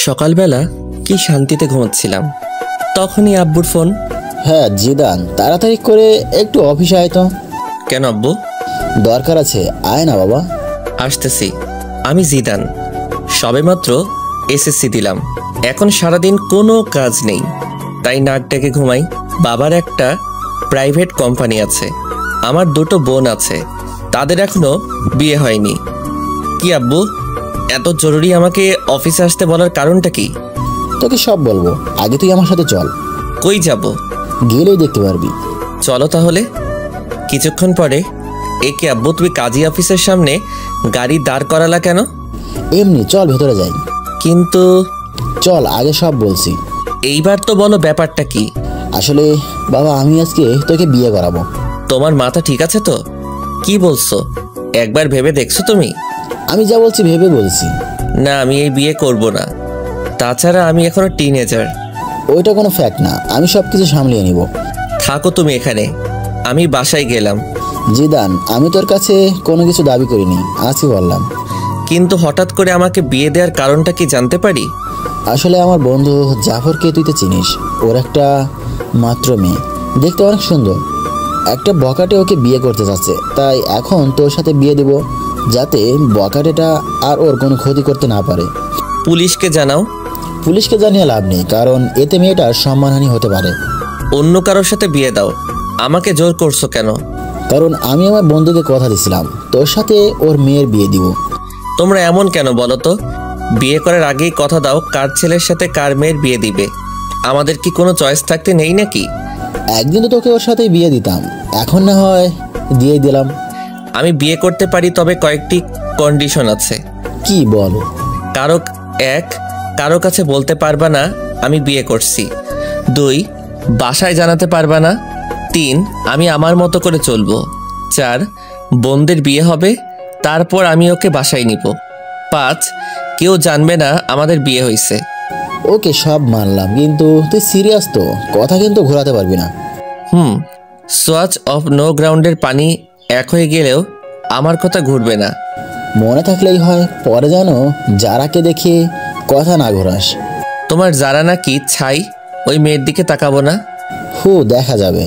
সকালবেলা কি শান্তিতে ঘুমাচ্ছিলাম, তখনই আব্বুর ফোন। হ্যাঁ জিদান, তাড়াতাড়ি করে একটু অফিসে আয় তো। কেন আব্বু? দরকার আছে, আয় না বাবা। আসতেছি। আমি জিদান, সবেমাত্র এসএসসি দিলাম। এখন সারাদিন কোনো কাজ নেই, তাই নাক ডেকে ঘুমাই। বাবার একটা প্রাইভেট কোম্পানি আছে, আমার দুটো বোন আছে, তাদের এখনো বিয়ে হয়নি। কি আব্বু, এত জরুরি আমাকে অফিসে আসতে বলার কারণটা কি? তোকে সব বলবো, আগে তুই আমার সাথে চল। কই যাব? গেলেই দেখতে পারবি। চলো তাহলে। কিছুক্ষণ পরে, একে আব্বু তুমি কাজী অফিসের সামনে গাড়ি দাঁড় করালা কেন? এমনি, চল ভেতরে যাই। কিন্তু চল, আগে সব বলছি। এইবার তো বলো ব্যাপারটা কি? আসলে বাবা, আমি আজকে তোকে বিয়ে করাবো। তোমার মাথা ঠিক আছে তো? কি বলছো? একবার ভেবে দেখছো তুমি? আমি যা বলছি ভেবে বলছি। না, আমি এই বিয়ে করব না। তাছাড়া আমি এখনো টিনেজার। ওইটা কোনো ফ্যাক্ট না, আমি সব কিছু সামলিয়ে নিব। থাকো তুমি এখানে, আমি বাসায় গেলাম। জিদান, আমি তোর কাছে কোনো কিছু দাবি করিনি, আজকে বললাম। কিন্তু হঠাৎ করে আমাকে বিয়ে দেওয়ার কারণটা কি জানতে পারি? আসলে আমার বন্ধু জাফরকে তুই তো চিনিস, ওর একটা মাত্র মেয়ে, দেখতে অনেক সুন্দর। একটা বকাটে ওকে বিয়ে করতে চাচ্ছে, তাই এখন তোর সাথে বিয়ে দেব, যাতে বকাটেটা আর ওর কোনো ক্ষতি করতে না পারে। পুলিশকে জানাও। পুলিশকে জানিয়ে লাভ নেই, কারণ এতে মেয়েটার সম্মানহানি হতে পারে। অন্য কারোর সাথে বিয়ে দাও। আমাকে জোর করছো কেন? কারণ আমি আমার বন্ধুকে কথা দিছিলাম তোর সাথে ওর মেয়ের বিয়ে দিব। তোমরা এমন কেন বলো তো? বিয়ে করার আগেই কথা দাও কার ছেলের সাথে কার মেয়ের বিয়ে দিবে। আমাদের কি কোনো চয়েস থাকতে নেই নাকি? একদিন তো তোকে ওর সাথে বিয়ে দিতাম, এখন না হয় দিয়ে দিলাম। আমি বিয়ে করতে পারি, তবে কয়েকটি কন্ডিশন আছে। কি বল? কারো কাছে বলতে পারবা না আমি বিয়ে করছি। 2, বাসায় জানাতে পারবা না। 3, আমি আমার মতো করে চলবো। 4, বোনদের বিয়ে হবে, তারপর আমি ওকে বাসায় নিব। 5, কেউ জানবে না আমাদের বিয়ে হয়েছে। ওকে, সব মানলাম, কিন্তু তুই সিরিয়াস তো? কথা কিন্তু ঘোরাতে পারবি না। সোয়াচ অফ নো গ্রাউন্ডের পানি এক হয়ে গেলেও আমার কথা ঘুরবে না। মনে থাকলেই হয়, পরে যেন যারাকে দেখে কথা না ঘোরাস। তোমার যারা নাকি ছাই, ওই মেয়ের দিকে তাকাবো না। দেখা যাবে।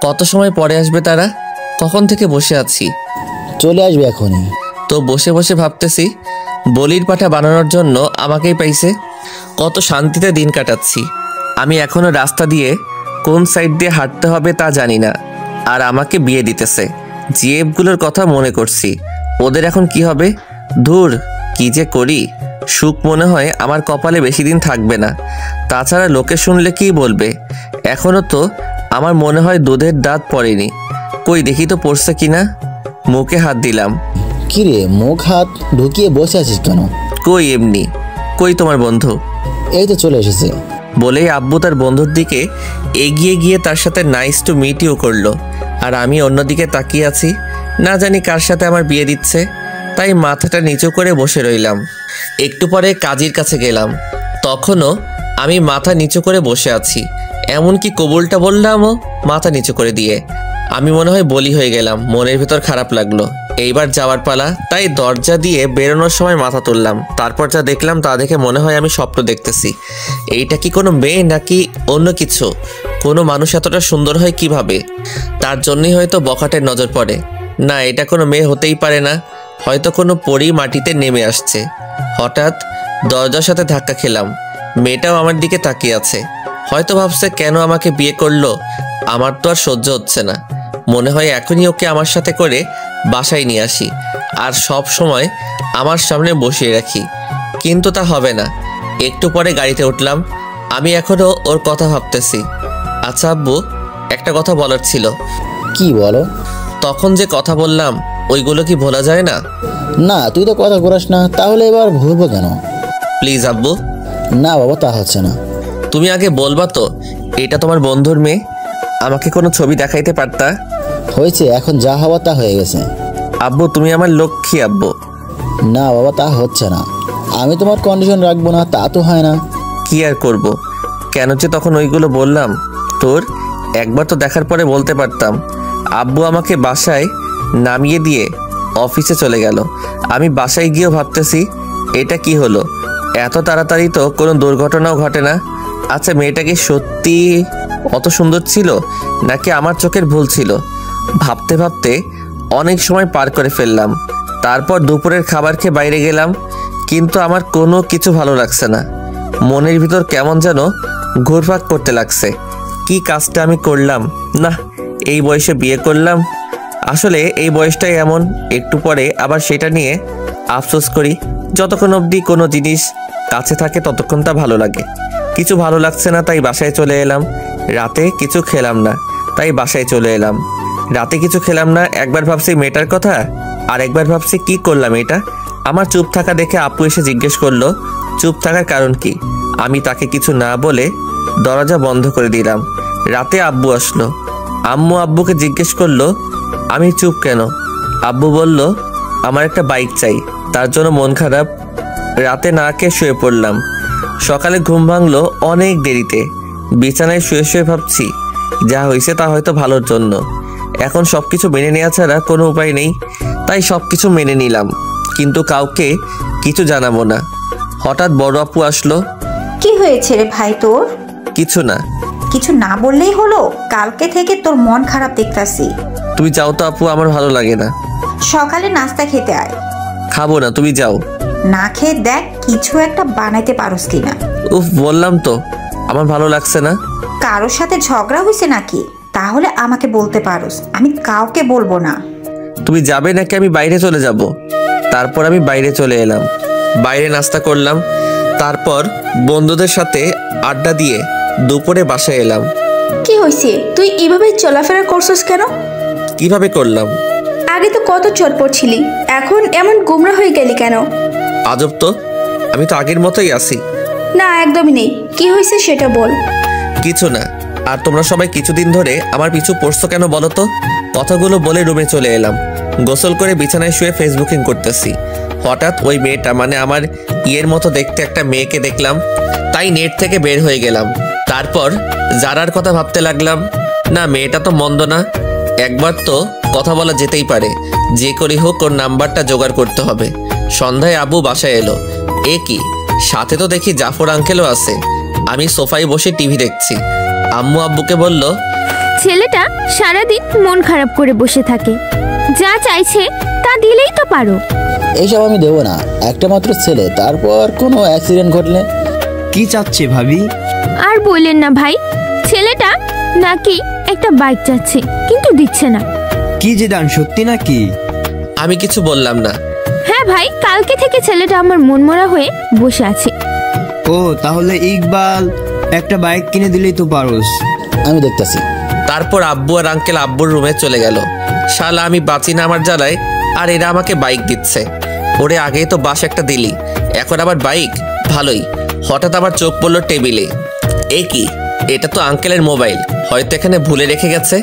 কত সময় পরে আসবে তারা? কখন থেকে বসে আছি। চলে আসবে এখনই। তো বসে বসে ভাবতেছি বলির পাঠা বানানোর জন্য আমাকেই পাইছে। কত শান্তিতে দিন কাটাচ্ছি। আমি এখনো রাস্তা দিয়ে কোন সাইড দিয়ে হাঁটতে হবে তা জানি না, আর আমাকে বিয়ে দিতেছে। জিএফগুলোর কথা মনে করছি, ওদের এখন কি হবে। ধুর, কি যে করি। সুখ মনে হয় আমার কপালে বেশি দিন থাকবে না। তাছাড়া লোকে শুনলে কি বলবে। এখনো তো আমার মনে হয় দুধের দাঁত পড়েনি। কই দেখি তো পড়ছে কিনা। মুখে হাত দিলাম। কিরে, মুখ হাত ঢুকিয়ে বসে আছিস কেন? কই এমনি। কই তোমার বন্ধু? এই তো চলে এসেছে। বলেই আব্বু তার বন্ধুর দিকে এগিয়ে গিয়ে তার সাথে নাইস টু মিট ইউ করলো, আর আমি অন্যদিকে তাকিয়ে আছি। না জানি কার সাথে আমার বিয়ে দিচ্ছে, তাই মাথাটা নিচু করে বসে রইলাম। একটু পরে কাজীর কাছে গেলাম, তখনও আমি মাথা নিচু করে বসে আছি। এমনকি কবুলটা বললামও মাথা নিচু করে দিয়ে। আমি মনে হয় বলি হয়ে গেলাম। মনের ভেতর খারাপ লাগলো। এইবার যাওয়ার পালা, তাই দরজা দিয়ে বেরোনোর সময় মাথা তুললাম। তারপর যা দেখলাম তা দেখে মনে হয় আমি স্বপ্ন দেখতেছি। এইটা কি কোনো মেয়ে নাকি অন্য কিছু? কোনো মানুষ এতটা সুন্দর হয় কিভাবে? তার জন্যই হয়তো বখাটের নজর পড়ে। না, এটা কোনো মেয়ে হতেই পারে না। হয়তো কোনো পরী মাটিতে নেমে আসছে। হঠাৎ দরজার সাথে ধাক্কা খেলাম। মেয়েটাও আমার দিকে তাকিয়ে আছে। হয়তো ভাবছে কেন আমাকে বিয়ে করলো। আমার তো আর সহ্য হচ্ছে না। মনে হয় এখনই ওকে আমার সাথে করে বাসায় নিয়ে আসি, আর সব সময় আমার সামনে বসিয়ে রাখি। কিন্তু তা হবে না। একটু পরে গাড়িতে উঠলাম। আমি এখনও ওর কথা ভাবতেছি। আচ্ছা আব্বু, একটা কথা বলার ছিল। কি বলো? তখন যে কথা বললাম, ওইগুলো কি ভোলা যায় না? না, তুই তো কথা ঘোরাস না, তাহলে এবার ভুলবো কেন? প্লিজ আব্বু। না বাবা, তা হচ্ছে না। তুমি আগে বলবা তো এটা তোমার বন্ধুর মেয়ে? আমাকে কোনো ছবি দেখাইতে পারতা। হয়েছে, এখন যা হওয়া তা হয়ে গেছে। আব্বু, তুমি আমার লক্ষ্মী আব্বু। না বাবা, তা হচ্ছে না। আমি তোমার কন্ডিশন রাখবো না তা তো হয় না। কি আর করব? কেন যে তখন ওইগুলো বললাম। তোর একবার তো দেখার পরে বলতে পারতাম। আব্বু আমাকে বাসায় নামিয়ে দিয়ে অফিসে চলে গেল। আমি বাসায় গিয়েও ভাবতেছি এটা কি হলো, এত তাড়াতাড়ি তো কোনো দুর্ঘটনাও ঘটে না। আচ্ছা, মেয়েটা কি সত্যি অত সুন্দর ছিল নাকি আমার চোখের ভুল ছিল? ভাবতে ভাবতে অনেক সময় পার করে ফেললাম। তারপর দুপুরের খাবার খেয়ে বাইরে গেলাম, কিন্তু আমার কোনো কিছু ভালো লাগছে না। মনের ভিতর কেমন যেন ঘুরপাক করতে লাগছে। কি কাজটা আমি করলাম? না, এই বয়সে বিয়ে করলাম। আসলে এই বয়সটাই এমন, একটু পরে আবার সেটা নিয়ে আফসোস করি। যতক্ষণ অবধি কোনো জিনিস কাছে থাকে ততক্ষণ তা ভালো লাগে। কিছু ভালো লাগছে না, তাই বাসায় চলে এলাম। রাতে কিছু খেলাম না, তাই বাসায় চলে এলাম। রাতে কিছু খেলাম না, একবার ভাবছি মেয়েটার কথা, আর একবার ভাবছি কি করলাম এটা। আমার চুপ থাকা দেখে আপু এসে জিজ্ঞেস করলো চুপ থাকার কারণ কি। আমি তাকে কিছু না বলে দরজা বন্ধ করে দিলাম। রাতে আব্বু আসলো। আম্মু আব্বুকে জিজ্ঞেস করলো আমি চুপ কেন। আব্বু বলল আমার একটা বাইক চাই, তার জন্য মন খারাপ। রাতে না খেয়ে শুয়ে পড়লাম। সকালে ঘুম ভাঙলো অনেক দেরিতে। বিছানায় শুয়ে শুয়ে ভাবছি যা হয়েছে তা হয়তো ভালোর জন্য। এখন সবকিছু মেনে নেওয়া ছাড়া কোনো উপায় নেই, তাই সবকিছু মেনে নিলাম, কিন্তু কাউকে কিছু জানাবো না। হঠাৎ বড় আপু আসলো। কি হয়েছে রে ভাই তোর? কিছু না। কিছু না বললেই হলো? কালকে থেকে তোর মন খারাপ দেখতাছি। তুমি যাও তো আপু, আমার ভালো লাগে না। সকালে নাস্তা খেতে আয়। খাবো না, তুমি যাও। না খেয়ে দেখ কিছু একটা বানাইতে পারোস কিনা। উফ, বললাম তো আমার ভালো লাগছে না। কারোর সাথে ঝগড়া হয়েছে নাকি? তাহলে আমাকে বলতে পারোস, আমি কাউকে বলবো না। তুমি যাবে নাকি আমি বাইরে চলে যাব? তারপর আমি বাইরে চলে এলাম। বাইরে নাস্তা করলাম, তারপর বন্ধুদের সাথে আড্ডা দিয়ে দুপুরে বাসায় এলাম। কি হয়েছে? তুই এভাবে চলাফেরা করছস কেন? কিভাবে করলাম? আগে তো কত চটপট ছিলি, এখন এমন গোমরা হয়ে গেলি কেন? আজব তো, আমি তো আগের মতোই আছি। না, একদমই নেই। কি হয়েছে সেটা বল। কিছু না। আর তোমরা সবাই কিছুদিন ধরে আমার পিছু পড়ছো কেন বলো তো? কথাগুলো বলে রুমে চলে এলাম। গোসল করে বিছানায় শুয়ে ফেসবুকিং করতেছি। হঠাৎ ওই মেয়েটা, মানে আমার ইয়ের মতো দেখতে একটা মেয়েকে দেখলাম, তাই নেট থেকে বের হয়ে গেলাম। তারপর জারার কথা ভাবতে লাগলাম। না, মেয়েটা তো মন্দ না, একবার তো কথা বলা যেতেই পারে। যে করি হোক ওর নাম্বারটা জোগাড় করতে হবে। সন্ধ্যায় আবু বাসায় এলো। এ কি, সাথে তো দেখি জাফর আঙ্কেলও আছে। আমি সোফায় বসে টিভি দেখছি। আম্মু আব্বুকে বলল ছেলেটা সারাদিন মন খারাপ করে বসে থাকে, যা চাইছে তা দিলেই তো পারো। এইসব আমি দেবো না, একটা মাত্র ছেলে, তারপর কোনো অ্যাক্সিডেন্ট ঘটলে। কি চাচ্ছে ভাবি? আর বললেন না ভাই, ছেলেটা নাকি একটা বাইক চাচ্ছে কিন্তু দিচ্ছে না। কি জিদান, সত্যি নাকি? আমি কিছু বললাম না। হ্যাঁ ভাই, কালকে থেকে ছেলেটা আমার মনমরা হয়ে বসে আছে। ও, তাহলে ইকবাল একটা বাইক কিনে দিলেই তো পারোস। আমি দেখতেছি। তারপর আব্বু আর আঙ্কেল আব্বুর রুমে চলে গেল। শালা আমি বাঁচি না আমার জ্বালায়, আর এরা আমাকে বাইক দিচ্ছে। ওরে আগেই তো বাস একটা দিলি, এখন আবার বাইক? ভালোই। হঠাৎ আবার চোখ পড়লো টেবিলে। এ কি, এটা তো আঙ্কেলের মোবাইল, হয়তো এখানে ভুলে রেখে গেছে।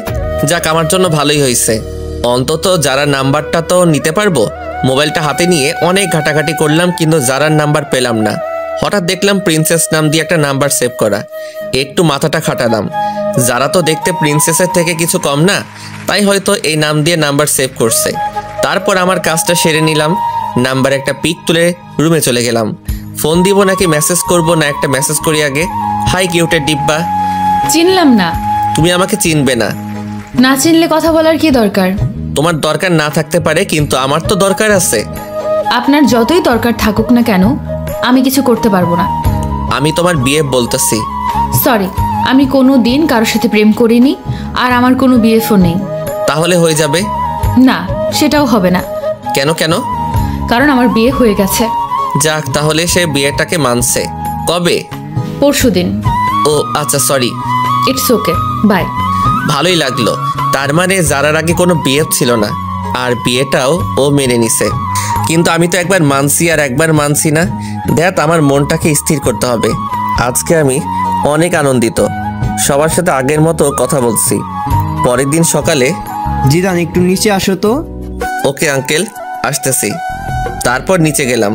যাক, আমার জন্য ভালোই হয়েছে, অন্তত যারা নাম্বারটা তো নিতে পারবো। মোবাইলটা হাতে নিয়ে অনেক ঘাটাঘাটি করলাম, কিন্তু যারার নাম্বার পেলাম না। হঠাৎ দেখলাম প্রিন্সেস নাম দিয়ে একটা নাম্বার সেভ করা। একটু মাথাটা খাটালাম, যারা তো দেখতে প্রিন্সেসের থেকে কিছু কম না, তাই হয়তো এই নাম দিয়ে নাম্বার সেভ করছে। তারপর আমার কাজটা সেরে নিলাম। নাম্বার একটা পিক তুলে রুমে চলে গেলাম। ফোন দিব নাকি মেসেজ করব? না, একটা মেসেজ করি আগে। হাই কিউটের ডিব্বা। চিনলাম না। তুমি আমাকে চিনবে না। না চিনলে কথা বলার কি দরকার? তোমার দরকার না থাকতে পারে, কিন্তু আমার তো দরকার আছে। আপনার যতই দরকার থাকুক না কেন, আমি কিছু করতে পারবো না। আমি তোমার বিয়ে বলতেছি। সরি, আমি কোনো দিন কারোর সাথে প্রেম করিনি, আর আমার কোনো বিএফও নেই। তাহলে হয়ে যাবে? না, সেটাও হবে না। কেন কেন? কারণ আমার বিয়ে হয়ে গেছে। যাক, তাহলে সে বিয়েটাকে মানছে। কবে? পরশুদিন। ও আচ্ছা, সরি। It's okay, by. ভালোই লাগলো। তার মানে যারার আগে কোনো বিয়ে ছিল না, আর বিয়েটাও ও মেনে নিছে। কিন্তু আমি তো একবার মানছি আর একবার মানছি না। দেখ, আমার মনটাকে স্থির করতে হবে। আজকে আমি অনেক আনন্দিত, সবার সাথে আগের মতো কথা বলছি। পরের দিন সকালে, জিদান একটু নিচে আসো তো। ওকে আঙ্কেল, আসতেছি। তারপর নিচে গেলাম।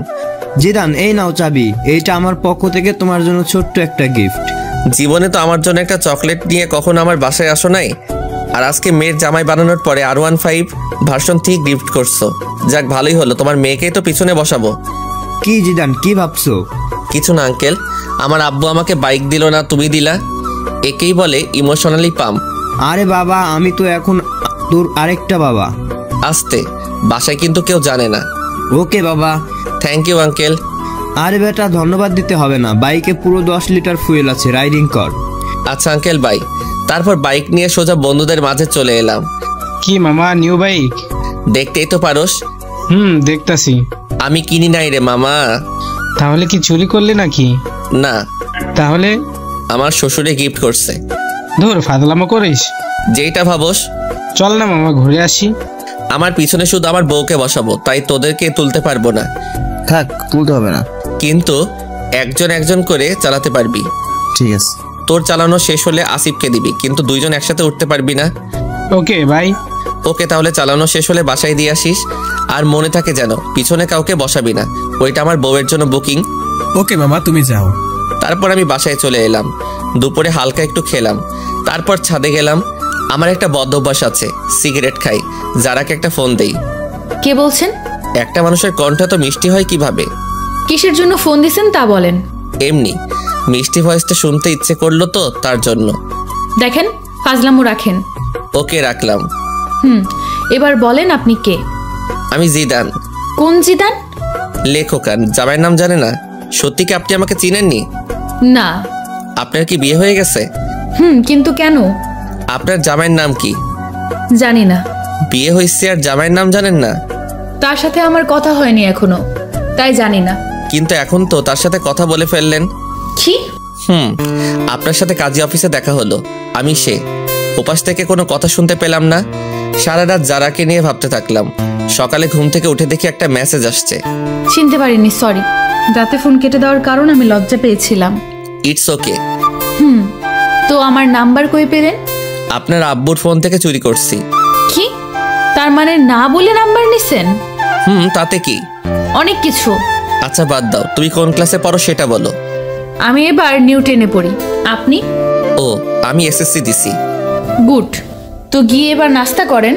জিদান, এই নাও চাবি, এইটা আমার পক্ষ থেকে তোমার জন্য ছোট্ট একটা গিফট। জীবনে তো আমার জন্য একটা চকলেট নিয়ে কখনো আমার বাসায় আসো নাই, আর আজকে মেয়ের জামাই বানানোর পরে R15 ভার্সন 3 গিফট করছো। যাক ভালোই হলো, তোমার মেয়েকেই তো পিছনে বসাবো। কি জিদান, কি ভাবছো? কিছু না আঙ্কেল, আমার আব্বু আমাকে বাইক দিল না, তুমি দিলা, একেই বলে ইমোশনালি পাম্প। আরে বাবা, আমি তো এখন তোর আরেকটা বাবা। আসতে বাসায় কিন্তু কেউ জানে না। ওকে বাবা। Thank you uncle. আরে বেটা, ধন্যবাদ দিতে হবে না, বাইকে পুরো 10 লিটার ফুয়েল আছে, রাইডিং কর। আচ্ছা আঙ্কেল বাই। তারপর বাইক নিয়ে সোজা বন্ধুদের মাঝে চলে এলাম। কি মামা, নিউ বাইক? দেখতেই তো পারোস। দেখতাছি। আমি কিনি নাই রে মামা। তাহলে কি চুরি করলে নাকি? না। তাহলে? আমার শ্বশুরে গিফট করছে। ধুর, ফাজলামো করিস। যেইটা ভাবোস। চল না মামা, ঘুরে আসি। আমার পিছনে শুধু আমার বউকে বসাবো, তাই তোদেরকে তুলতে পারবো না। থাক, তুলতে হবে না। কিন্তু একজন একজন করে চালাতে পারবি। ঠিক আছে। তোর চালানো শেষ হলে আসিফকে দিবি, কিন্তু দুইজন একসাথে উঠতে পারবি না। Okay bye. ওকে, তাহলে চালানো শেষ হলে বাসায় দিয়ে আসিস। আর মনে থাকে যেন পিছনে কাউকে বসাবি না, ওইটা আমার বউয়ের জন্য বুকিং। ওকে মামা, তুমি যাও। তারপর আমি বাসায় চলে এলাম। দুপুরে হালকা একটু খেলাম, তারপর ছাদে গেলাম। আমার একটা বদ অভ্যাস আছে, সিগারেট খাই। যারাকে একটা ফোন দেই। কে বলছেন? একটা মানুষের কণ্ঠ তো মিষ্টি হয় কিভাবে? কিসের জন্য ফোন দিছেন তা বলেন। এমনি মিষ্টি ভয়েসটা শুনতে ইচ্ছে করলো তো, তার জন্য। দেখেন, ফাজলামো রাখেন। ওকে, রাখলাম। এবার বলেন আপনি কে? আমি জিদান। কোন জিদান? লেখকান। জামাইয়ের নাম জানে না? সত্যি কি আপনি আমাকে চিনেননি? না। আপনার কি বিয়ে হয়ে গেছে? কিন্তু কেন? আপনার জামাইয়ের নাম কি? জানি না। বিয়ে হয়েছে আর জামাইয়ের নাম জানেন না? তার সাথে আমার কথা হয়নি এখনো, তাই জানি না। কিন্তু এখন তো তার সাথে কথা বলে ফেললেন। কি? আপনার সাথে কাজী অফিসে দেখা হলো। আমি সে। ওপাশ থেকে কোনো কথা শুনতে পেলাম না। সারা রাত যারাকে নিয়ে ভাবতে থাকলাম। সকালে ঘুম থেকে উঠে দেখি একটা মেসেজ আসছে। চিনতে পারিনি, সরি। রাতে ফোন কেটে দেওয়ার কারণ আমি লজ্জা পেয়েছিলাম। It's okay. তো আমার নাম্বার কই পেলেন? আপনার আব্বুর ফোন থেকে চুরি করছি। কি? তার মানে না বলে নাম্বার নিছেন? তাতে কি? অনেক কিছু। আচ্ছা বাদ দাও, তুমি কোন ক্লাসে পড়ো সেটা বলো। আমি এবার নিউ 10-এ পড়ি। আপনি? ও, আমি এসএসসি দিছি। গুড। তো গিয়ে এবার নাস্তা করেন।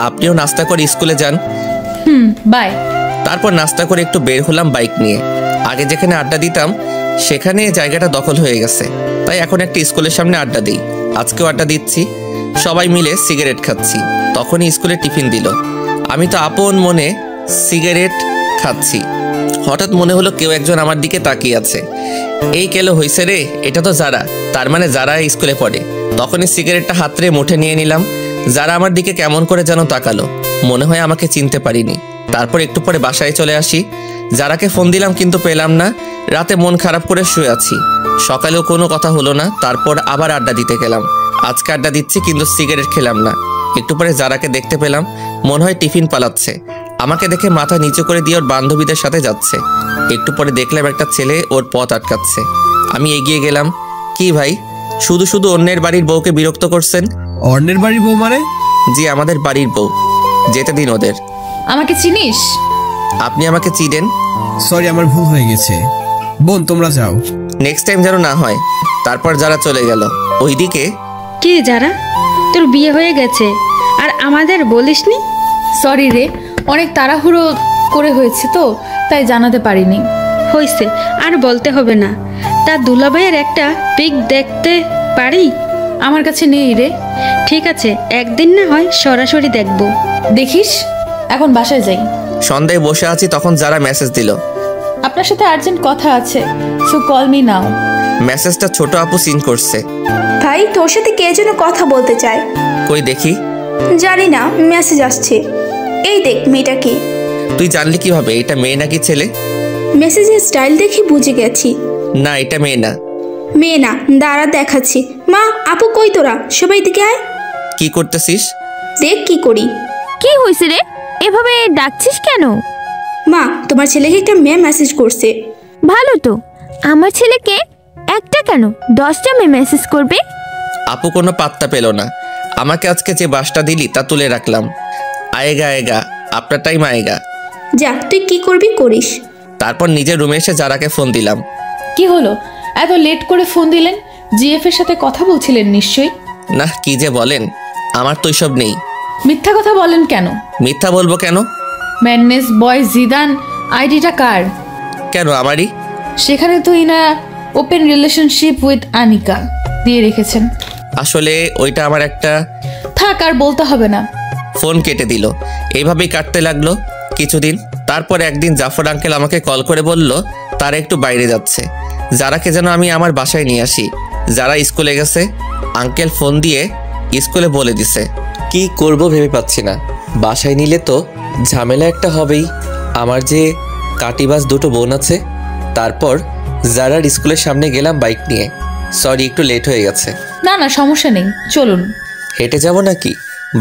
আপনিও নাস্তা করে স্কুলে যান। বাই। তারপর নাস্তা করে একটু বের হলাম বাইক নিয়ে। আগে যেখানে আড্ডা দিতাম সেখানে জায়গাটা দখল হয়ে গেছে, তাই এখন একটা স্কুলের সামনে আড্ডা দিই। আজকেও আড্ডা দিচ্ছি, সবাই মিলে সিগারেট খাচ্ছি। তখনই স্কুলে টিফিন দিল। আমি তো আপন মনে সিগারেট খাচ্ছি। হঠাৎ মনে হলো কেউ একজন আমার দিকে তাকিয়ে আছে। এই কেলো হইছে রে, এটা তো যারা, তার মানে যারা স্কুলে পড়ে। তখনই সিগারেটটা হাতরে মুঠে নিয়ে নিলাম। যারা আমার দিকে কেমন করে যেন তাকালো, মনে হয় আমাকে চিনতে পারিনি। তারপর একটু পরে বাসায় চলে আসি। যারাকে ফোন দিলাম কিন্তু পেলাম না। রাতে মন খারাপ করে শুয়ে আছি। সকালেও কোনো কথা হলো না। তারপর আবার আড্ডা দিতে গেলাম। আজকে আড্ডা দিচ্ছি কিন্তু সিগারেট খেলাম না। একটু পরে যারাকে দেখতে পেলাম, মনে হয় টিফিন পালাচ্ছে। আমাকে দেখে মাথা নিচু করে দিয়ে ওর বান্ধবীদের সাথে যাচ্ছে। একটু পরে দেখলাম একটা ছেলে ওর পথ আটকাচ্ছে। আমি এগিয়ে গেলাম। কি ভাই, শুধু শুধু অন্যের বাড়ির বউকে বিরক্ত করছেন? অন্যের বাড়ির বউ মানে? জি, আমাদের বাড়ির বউ। যেতে দিন ওদের। আমাকে চিনিস? আপনি আমাকে চিনেন? সরি, আমার ভুল হয়ে গেছে। বোন, তোমরা যাও। নেক্সট টাইম যেন না হয়। তারপর যারা চলে গেল। ওইদিকে কি যারা, তোর বিয়ে হয়ে গেছে আর আমাদের বলিসনি? সরি রে, অনেক তাড়াহুড়ো করে হয়েছে তো, তাই জানাতে পারিনি। হয়েছে, আর বলতে হবে না। তা দুলাভাইয়ের একটা পিক দেখতে পারি? আমার কাছে নেই রে। ঠিক আছে, একদিন না হয় সরাসরি দেখব। দেখিস। এখন বাসায় যাই। সন্ধ্যায় বসে আছি, তখন যারা মেসেজ দিল। আপনার সাথে আর্জেন্ট কথা আছে, সো কল মি নাও। মেসেজটা ছোট আপু সিন করছে। ভাই, তোর সাথে কে যেন কথা বলতে চায়। কই দেখি। জানি না, মেসেজ আসছে। এই দেখ, মেয়েটা কে? তুই জানলি কিভাবে এটা মেয়ে নাকি ছেলে? মেসেজের স্টাইল দেখে বুঝে গেছি। না, এটা মেয়ে না। মেয়ে না, দাঁড়া দেখাচ্ছি। মা, আপু কই তোরা? সবাই দিকে আয়। কি করতেছিস? দেখ কি করি। কি হয়েছে রে, এভাবে ডাকছিস কেন? মা, তোমার ছেলেকে একটা মেয়ে মেসেজ করছে। ভালো তো, আমার ছেলেকে একটা কেন 10টা মেয়ে মেসেজ করবে? আপু কোনো পাত্তা পেল না। আমাকে আজকে যে বাসটা দিলি তা তুলে রাখলাম। আয়েগা আয়েগা, আপনার টাইম আয়েগা। যা, তুই কি করবি করিস। তারপর নিজের রুমে এসে যারাকে ফোন দিলাম। কি হলো, এত লেট করে ফোন দিলেন? জিএফ এর সাথে কথা বলছিলেন নিশ্চয়ই। না কি যে বলেন, আমার তো এসব নেই। মিথ্যা কথা বলেন কেন? মিথ্যা বলবো কেন? ম্যাডনেস বয় জিদান আইডিটা কার? কেন আমারই? সেখানে তো ইনা ওপেন রিলেশনশিপ উইথ আনিকা দিয়ে রেখেছেন। আসলে ওইটা আমার একটা। থাক, আর বলতে হবে না। ফোন কেটে দিল। এইভাবেই কাটতে লাগলো কিছুদিন। তারপর একদিন জাফর আঙ্কেল আমাকে কল করে বলল তারা একটু বাইরে যাচ্ছে, যারাকে যেন আমি আমার বাসায় নিয়ে আসি। যারা স্কুলে গেছে, আঙ্কেল ফোন দিয়ে স্কুলে বলে দিছে। কি করব ভেবে পাচ্ছি না। বাসায় নিলে তো ঝামেলা একটা হবেই। আমার যে কাটিবাজ দুটো বোন আছে। তারপর যারার স্কুলের সামনে গেলাম বাইক নিয়ে। সরি, একটু লেট হয়ে গেছে। না না, সমস্যা নেই, চলুন। হেঁটে যাব নাকি?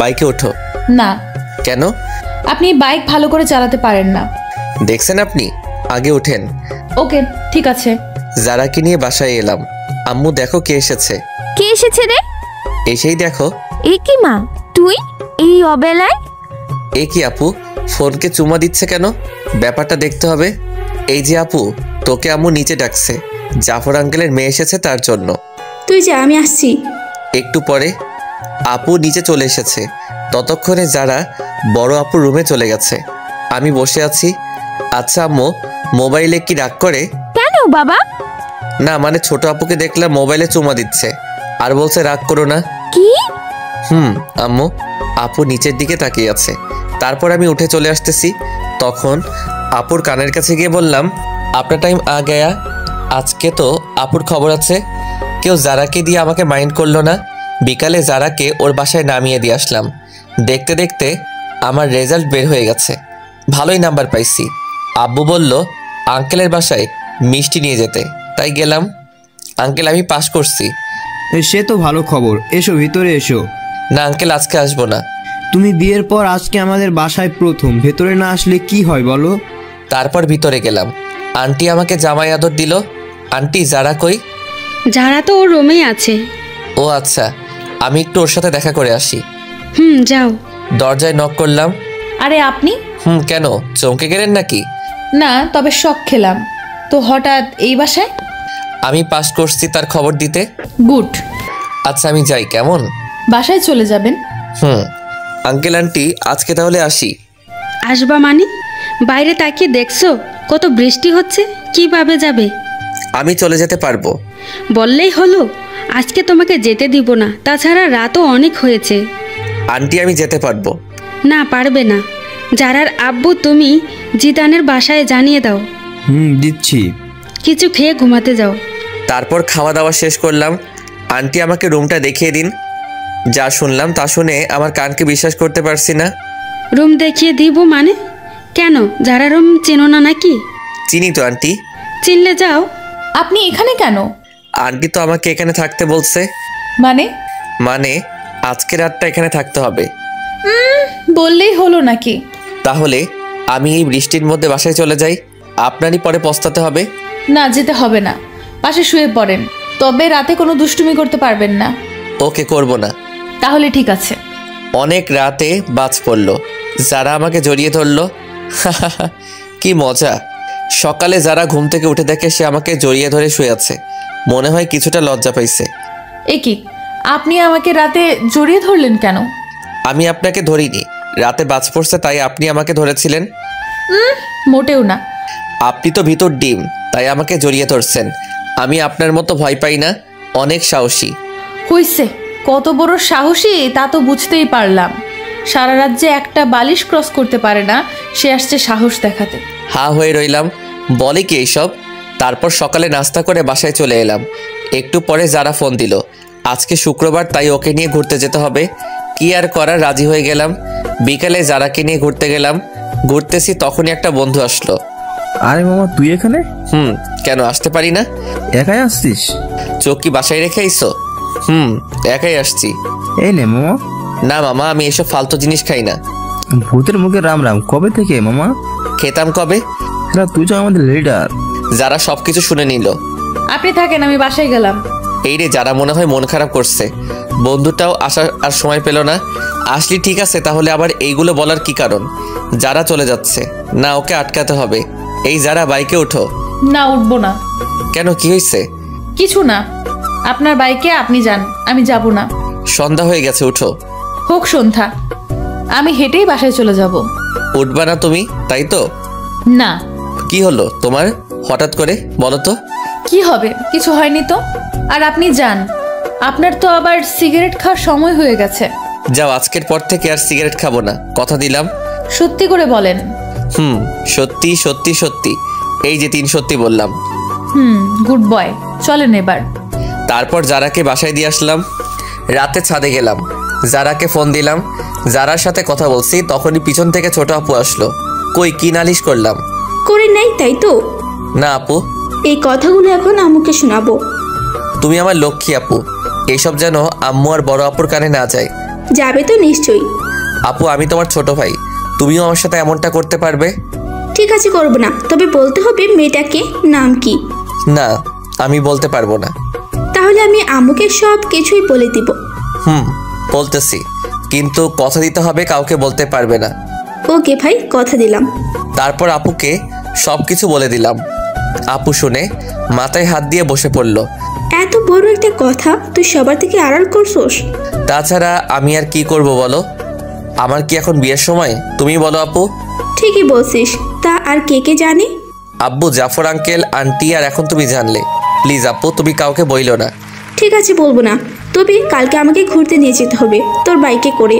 বাইকে ওঠো। না। কেন? আপনি বাইক ভালো করে চালাতে পারেন না। দেখছেন আপনি, আগে ওঠেন। ওকে, ঠিক আছে। যারাকে নিয়ে বাসায় এলাম। আম্মু দেখো কে এসেছে। কে এসেছে রে? এসেই দেখো। এ কি মা, তুই এই অবেলায়? এ কি আপু, ফোনকে চুমা দিচ্ছে কেন? ব্যাপারটা দেখতে হবে। এই যে আপু, তোকে আম্মু নিচে ডাকছে। জাফর আঙ্কেলের মেয়ে এসেছে তার জন্য। তুই যা, আমি আসছি। একটু পরে আপু নিচে চলে এসেছে। ততক্ষণে যারা বড় আপুর রুমে চলে গেছে। আমি বসে আছি। আচ্ছা আম্মু, মোবাইলে কি রাগ করে? কেন বাবা? না মানে ছোট আপুকে দেখলাম মোবাইলে চুমা দিচ্ছে আর বলছে রাগ করো না। কি? আম্মু, আপু নিচের দিকে তাকিয়ে আছে। তারপর আমি উঠে চলে আসতেছি। তখন আপুর কানের কাছে গিয়ে বললাম, আপনার টাইম আ গয়া। আজকে তো আপুর খবর আছে। কেউ যারাকে দিয়ে আমাকে মাইন্ড করলো না। বিকালে যারাকে ওর বাসায় নামিয়ে দিয়ে আসলাম। দেখতে দেখতে আমার রেজাল্ট বের হয়ে গেছে। ভালোই নাম্বার পাইছি। আব্বু বলল আঙ্কেলের বাসায় মিষ্টি নিয়ে যেতে, তাই গেলাম। আঙ্কেল, আমি পাস করছি। সে তো ভালো খবর। এসো, ভিতরে এসো। না আঙ্কেল, আজকে আসবো না। তুমি বিয়ের পর আজকে আমাদের বাসায় প্রথম, ভেতরে না আসলে কি হয় বলো? তারপর ভিতরে গেলাম। আন্টি আমাকে জামাই আদর দিল। আন্টি, যারা কই? যারা তো ওর রুমেই আছে। ও আচ্ছা, আমি একটু ওর সাথে দেখা করে আসি। যাও। দরজায় নক করলাম। আরে আপনি? কেন, চমকে গেলেন নাকি? না, তবে শক খেলাম তো হঠাৎ এই বাসায়। আমি পাস করছি তার খবর দিতে। গুড। আচ্ছা আমি যাই, কেমন? বাসায় চলে যাবেন? আঙ্কেল আন্টি, আজকে তাহলে আসি। আসবা মানে? বাইরে তাকিয়ে দেখছো কত বৃষ্টি হচ্ছে, কিভাবে যাবে? আমি চলে যেতে পারবো। বললেই হলো। আজকে তোমাকে যেতে দিব না, তাছাড়া রাতও অনেক হয়েছে। আন্টি, আমি যেতে পারবো। না, পারবে না। যারার আব্বু তুমি জিদানের বাসায় জানিয়ে দাও। দিচ্ছি। কিছু খেয়ে ঘুমাতে যাও। তারপর খাওয়া দাওয়া শেষ করলাম। আন্টি আমাকে রুমটা দেখিয়ে দিন। যা শুনলাম তা শুনে আমার কানকে বিশ্বাস করতে পারছি না। রুম দেখিয়ে দিব মানে? কেন, যারা রুম চেনো না নাকি? চিনি তো আন্টি। চিনলে যাও। আপনি এখানে কেন? আন্টি তো আমাকে এখানে থাকতে বলছে। মানে আজকে রাতটা এখানে থাকতে হবে। বললেই হলো নাকি? তাহলে আমি এই বৃষ্টির মধ্যে বাসায় চলে যাই, আপনারই পরে পস্তাতে হবে। না, যেতে হবে না, পাশে শুয়ে পড়েন। তবে রাতে কোনো দুষ্টুমি করতে পারবেন না। ওকে, করব না। তাহলে ঠিক আছে। অনেক রাতে বাজ পড়লো। যারা আমাকে জড়িয়ে ধরলো। কি মজা। সকালে যারা ঘুম থেকে উঠে দেখে সে আমাকে জড়িয়ে ধরে শুয়ে আছে। মনে হয় কিছুটা লজ্জা পাইছে। এ কি, আপনি আমাকে রাতে জড়িয়ে ধরলেন কেন? আমি আপনাকে ধরিনি, রাতে বাজ পড়ছে তাই আপনি আমাকে ধরেছিলেন। মোটেও না। আপনি তো ভিতর ডিম, তাই আমাকে জড়িয়ে ধরছেন। আমি আপনার মতো ভয় পাই না, অনেক সাহসী। হইছে, কত বড় সাহসী তা তো বুঝতেই পারলাম। সারা রাত যে একটা বালিশ ক্রস করতে পারে না, সে আসছে সাহস দেখাতে। হা হয়ে রইলাম, বলে কি এইসব। তারপর সকালে নাস্তা করে বাসায় চলে এলাম। একটু পরে যারা ফোন দিল। আজকে শুক্রবার, তাই ওকে নিয়ে ঘুরতে যেতে হবে। কি আর করার, রাজি হয়ে গেলাম। বিকালে যারাকে নিয়ে ঘুরতে গেলাম। ঘুরতেছি, তখনই একটা বন্ধু আসলো। আরে মামা, তুই এখানে? কেন আসতে পারি না? একাই আসছিস? চোখ কি বাসায় রেখে আইসো? একাই আসছি। এই নে মামা। না মামা, আমি এসব ফালতু জিনিস খাই না। ভূতের মুখে রাম রাম কবে থেকে মামা? খেতাম কবে? তুই তো আমাদের লিডার। যারা সবকিছু শুনে নিল। আপনি থাকেন, আমি বাসায় গেলাম। এই রে, যারা মনে হয় মন খারাপ করছে। বন্ধুটাও আসার আর সময় পেল না। আসলি ঠিক আছে, তাহলে আবার এইগুলো বলার কি কারণ? যারা চলে যাচ্ছে না, ওকে আটকাতে হবে। এই যারা, বাইকে ওঠো। না, উঠবো না। কেন, কি হয়েছে? কিছু না, আপনার বাইকে আপনি যান, আমি যাব না। সন্ধ্যা হয়ে গেছে, উঠো। হোক সন্ধ্যা, আমি হেঁটেই বাসায় চলে যাব। উঠবা না তুমি, তাই তো? না। কি হলো তোমার হঠাৎ করে, বলো তো? কি হবে, কিছু হয়নি তো। আর আপনি যান, আপনার তো আবার সিগারেট খাওয়ার সময় হয়ে গেছে। যাও, আজকের পর থেকে আর সিগারেট খাবো না, কথা দিলাম। সত্যি করে বলেন। সত্যি সত্যি সত্যি, এই যে 3 সত্যি বললাম। গুড বয়, চলেন এবার। তারপর জারাকে বাসায় দিয়ে আসলাম। রাতে ছাদে গেলাম, জারাকে ফোন দিলাম। জারার সাথে কথা বলছি, তখনই পিছন থেকে ছোট আপু আসলো। কই, কি নালিশ করলাম? করে নাই, তাই তো? না আপু, এই কথাগুলো এখন আম্মুকে শোনাবো। তুমি আমার লক্ষ্মী আপু, এইসব যেন আম্মু আর বড় আপুর কানে না যায়। যাবে তো নিশ্চয়ই। আপু, আমি তোমার ছোট ভাই, তুমিও আমার সাথে এমনটা করতে পারবে? ঠিক আছে, করবো না, তবে বলতে হবে মেয়েটাকে নাম কি। না, আমি বলতে পারবো না। তাহলে আমি আম্মুকে সব কিছুই বলে দিব। বলতেছি, কিন্তু কথা দিতে হবে, কাউকে বলতে পারবে না। ওকে ভাই, কথা দিলাম। তারপর আপুকে সবকিছু বলে দিলাম। আপু শুনে মাথায় হাত দিয়ে বসে পড়ল। এত বড় একটা কথা তুই সবার থেকে আড়াল করছস? তাছাড়া আমি আর কি করব বলো? আমার কি এখন বিয়ের সময়? তুমি বলো আপু। ঠিকই বলছিস, তা আর কে কে জানে? আব্বু, জাফর আঙ্কেল, আন্টি, আর এখন তুমি জানলে। প্লিজ আপু, তুমি কাউকে বইলো না। ঠিক আছে, বলবো না, তবে কালকে আমাকে ঘুরতে নিয়ে যেতে হবে তোর বাইকে করে।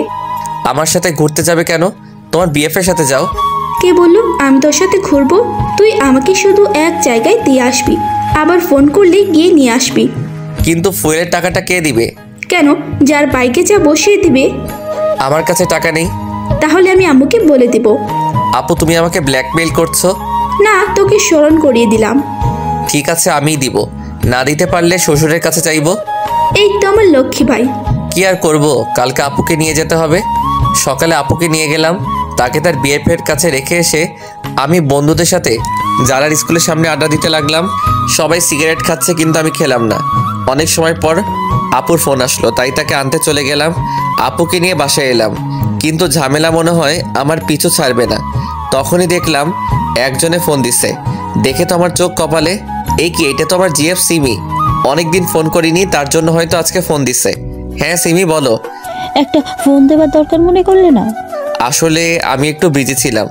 আমার সাথে ঘুরতে যাবে কেন? তোমার বিএফের সাথে যাও। কে বললো আমি তোর সাথে ঘুরবো? তুই আমাকে শুধু এক জায়গায় দিয়ে আসবি, আবার ফোন করলে গিয়ে নিয়ে আসবি। কিন্তু ফুয়েলের টাকাটা কে দিবে? কেন, যার বাইকে যা বসিয়ে দিবে। আমার কাছে টাকা নেই। তাহলে আমি আম্মুকে বলে দিব। আপু, তুমি আমাকে ব্ল্যাকমেইল করছো? না, তোকে স্মরণ করিয়ে দিলাম। ঠিক আছে, আমিই দিব। না দিতে পারলে শ্বশুরের কাছে চাইবো। এই তো আমার লক্ষ্মী ভাই। কি আর করব, কালকে আপুকে নিয়ে যেতে হবে। সকালে আপুকে নিয়ে গেলাম, তাকে তার বিএফের কাছে রেখে এসে আমি বন্ধুদের সাথে জারার স্কুলের সামনে আড্ডা দিতে লাগলাম। সবাই সিগারেট খাচ্ছে, কিন্তু আমি খেলাম না। অনেক সময় পর আপুর ফোন আসলো, তাই তাকে আনতে চলে গেলাম। আপুকে নিয়ে বাসায় এলাম, কিন্তু ঝামেলা মনে হয় আমার পিছু ছাড়বে না। তখনই দেখলাম একজনে ফোন দিছে। দেখে তো আমার চোখ কপালে। এই কি, এটা তো আমার জিএফ সিমি। অনেকদিন ফোন করিনি, তার জন্য হয়তো আজকে ফোন দিছে। হ্যাঁ সিমি, বলো। একটা ফোন দেওয়ার দরকার মনে করলে না? আসলে আমি একটু বিজি ছিলাম।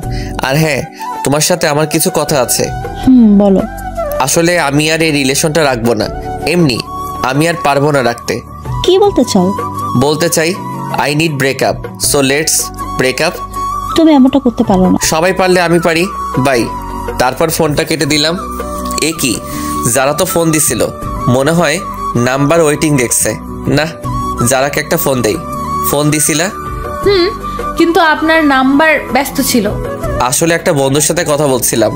আর হ্যাঁ, তোমার সাথে আমার কিছু কথা আছে। বলো। আসলে আমি আর এই রিলেশনটা রাখবো না। এমনি আমি আর পারবো না রাখতে। কি বলতে চাও? বলতে চাই I need breakup, so let's breakup. তুমি এমনটা করতে পারো না। সবাই পারলে আমি পারি, বাই। তারপর ফোনটা কেটে দিলাম। এ কি, যারা তো ফোন দিছিল, মনে হয় নাম্বার ওয়েটিং দেখছে। না, যারাকে একটা ফোন দেই। ফোন দিছিলা? কিন্তু আপনার নাম্বার ব্যস্ত ছিল। আসলে একটা বন্ধুর সাথে কথা বলছিলাম।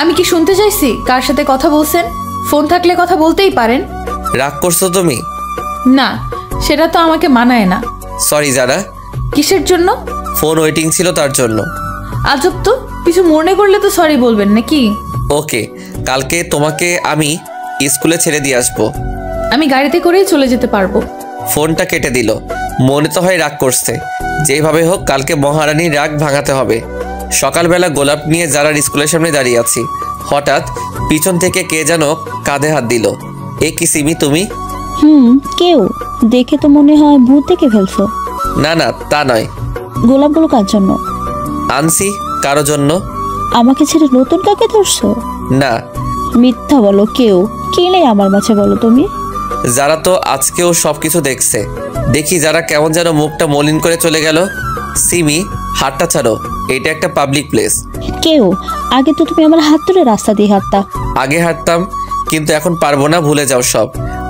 আমি কি শুনতে চাইছি কার সাথে কথা বলছেন? ফোন থাকলে কথা বলতেই পারেন। রাগ করছো তুমি? না, সেটা তো আমাকে মানায় না। সরি যারা। কিসের জন্য? ফোন ওয়েটিং ছিল তার জন্য। আজব তো, কিছু মনে করলে তো সরি বলবেন নাকি? ওকে, কালকে তোমাকে আমি স্কুলে ছেড়ে দিয়ে আসবো। আমি গাড়িতে করেই চলে যেতে পারবো। ফোনটা কেটে দিল। মনে তো হয় রাগ করছে। যেভাবে হোক কালকে মহারানীর রাগ ভাঙাতে হবে। সকালবেলা গোলাপ নিয়ে যারা স্কুলের সামনে দাঁড়িয়ে আছি, হঠাৎ পিছন থেকে কে যেন কাঁধে হাত দিল। এ কি সিমি, তুমি? কেউ দেখে তো মনে হয় ভূত দেখে ফেলছো। না না, তা নয়। গোলাপগুলো কার জন্য আনছি? কারো জন্য। আমাকে ছেড়ে নতুন কাকে ধরছো? না। মিথ্যা বলো, কেউ কে নেই আমার মাঝে, বলো তুমি। যারা তো আজকেও সবকিছু দেখছে। দেখি যারা কেমন যেন মুখটা মলিন করে চলে গেল। সিমি, হাতটা ছাড়ো, এটা একটা পাবলিক প্লেস। কেউ, আগে তো তুমি আমার হাত ধরে রাস্তা দিয়ে হাঁটতা। আগে হাঁটতাম, কিন্তু এখন পারবো না, ভুলে যাও সব।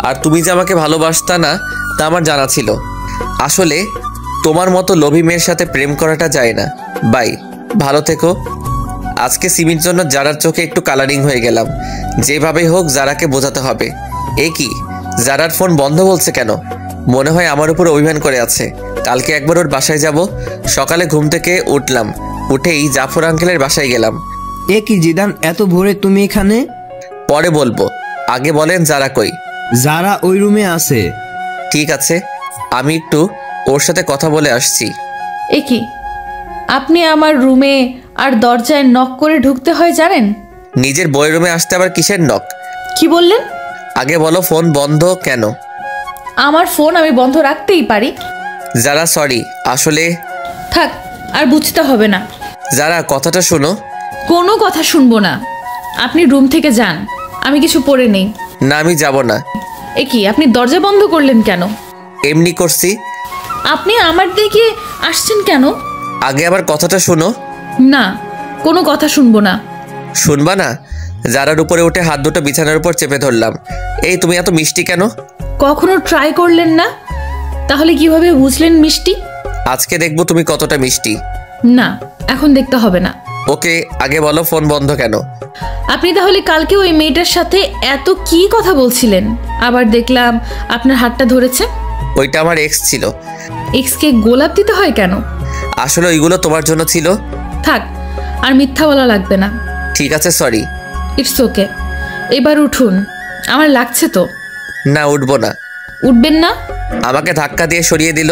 আর তুমি যে আমাকে ভালোবাসতা না, তা আমার জানা ছিল। আসলে তোমার মতো লোভী মেয়ের সাথে প্রেম করাটা যায় না। বাই, ভালো থেকো। আজকে সিমির জন্য যারার চোখে একটু কালারিং হয়ে গেলাম। যেভাবেই হোক যারাকে বোঝাতে হবে। এ কি, যারার ফোন বন্ধ বলছে কেন? মনে হয় আমার উপর অভিমান করে আছে। কালকে একবার ওর বাসায় যাব। সকালে ঘুম থেকে উঠলাম, উঠেই জাফর আঙ্কেলের বাসায় গেলাম। এ কি জিদান, এত ভোরে তুমি এখানে? পরে বলবো, আগে বলেন যারা কই? যারা ওই রুমে আছে। ঠিক আছে, আমি একটু ওর সাথে কথা বলে আসছি। এ কি, আপনি আমার রুমে আর দরজায় নক করে ঢুকতে হয় জানেন? নিজের বইয়ের রুমে আসতে আবার কিসের নক? কি বললেন? আগে বলো ফোন বন্ধ কেন? আমার ফোন আমি বন্ধ রাখতেই পারি। যারা সরি, আসলে থাক, আর বুঝতে হবে না। যারা কথাটা শোনো। কোনো কথা শুনবো না, আপনি রুম থেকে যান, আমি কিছু পরে নেই। না, আমি যাব না। এ কি, আপনি দরজা বন্ধ করলেন কেন? এমনি করছি। আপনি আমার দিকে আসছেন কেন? আগে আমার কথাটা শোনো। না, কোনো কথা শুনবো না। শুনবা না? যারার উপরে উঠে হাত দুটো বিছানার উপর চেপে ধরলাম। এই তুমি এত মিষ্টি কেন? কখনো ট্রাই করলেন না? তাহলে কিভাবে বুঝলেন মিষ্টি? আজকে দেখবো তুমি কতটা মিষ্টি। না, এখন দেখতে হবে না। ওকে, আগে বলো ফোন বন্ধ কেন? আপনি তাহলে কালকে ওই মেয়েটার সাথে এত কি কথা বলছিলেন? আবার দেখলাম আপনার হাতটা ধরেছে। ওইটা আমার এক্স ছিল। এক্সকে গোলাপ দিতে হয় কেন? আসলে ওইগুলো তোমার জন্য ছিল। থাক, আর মিথ্যা বলা লাগবে না। ঠিক আছে, সরি। It's okay. এবার উঠুন, আমার লাগছে তো। না, উঠবো না। উঠবেন না? আমাকে ধাক্কা দিয়ে সরিয়ে দিল,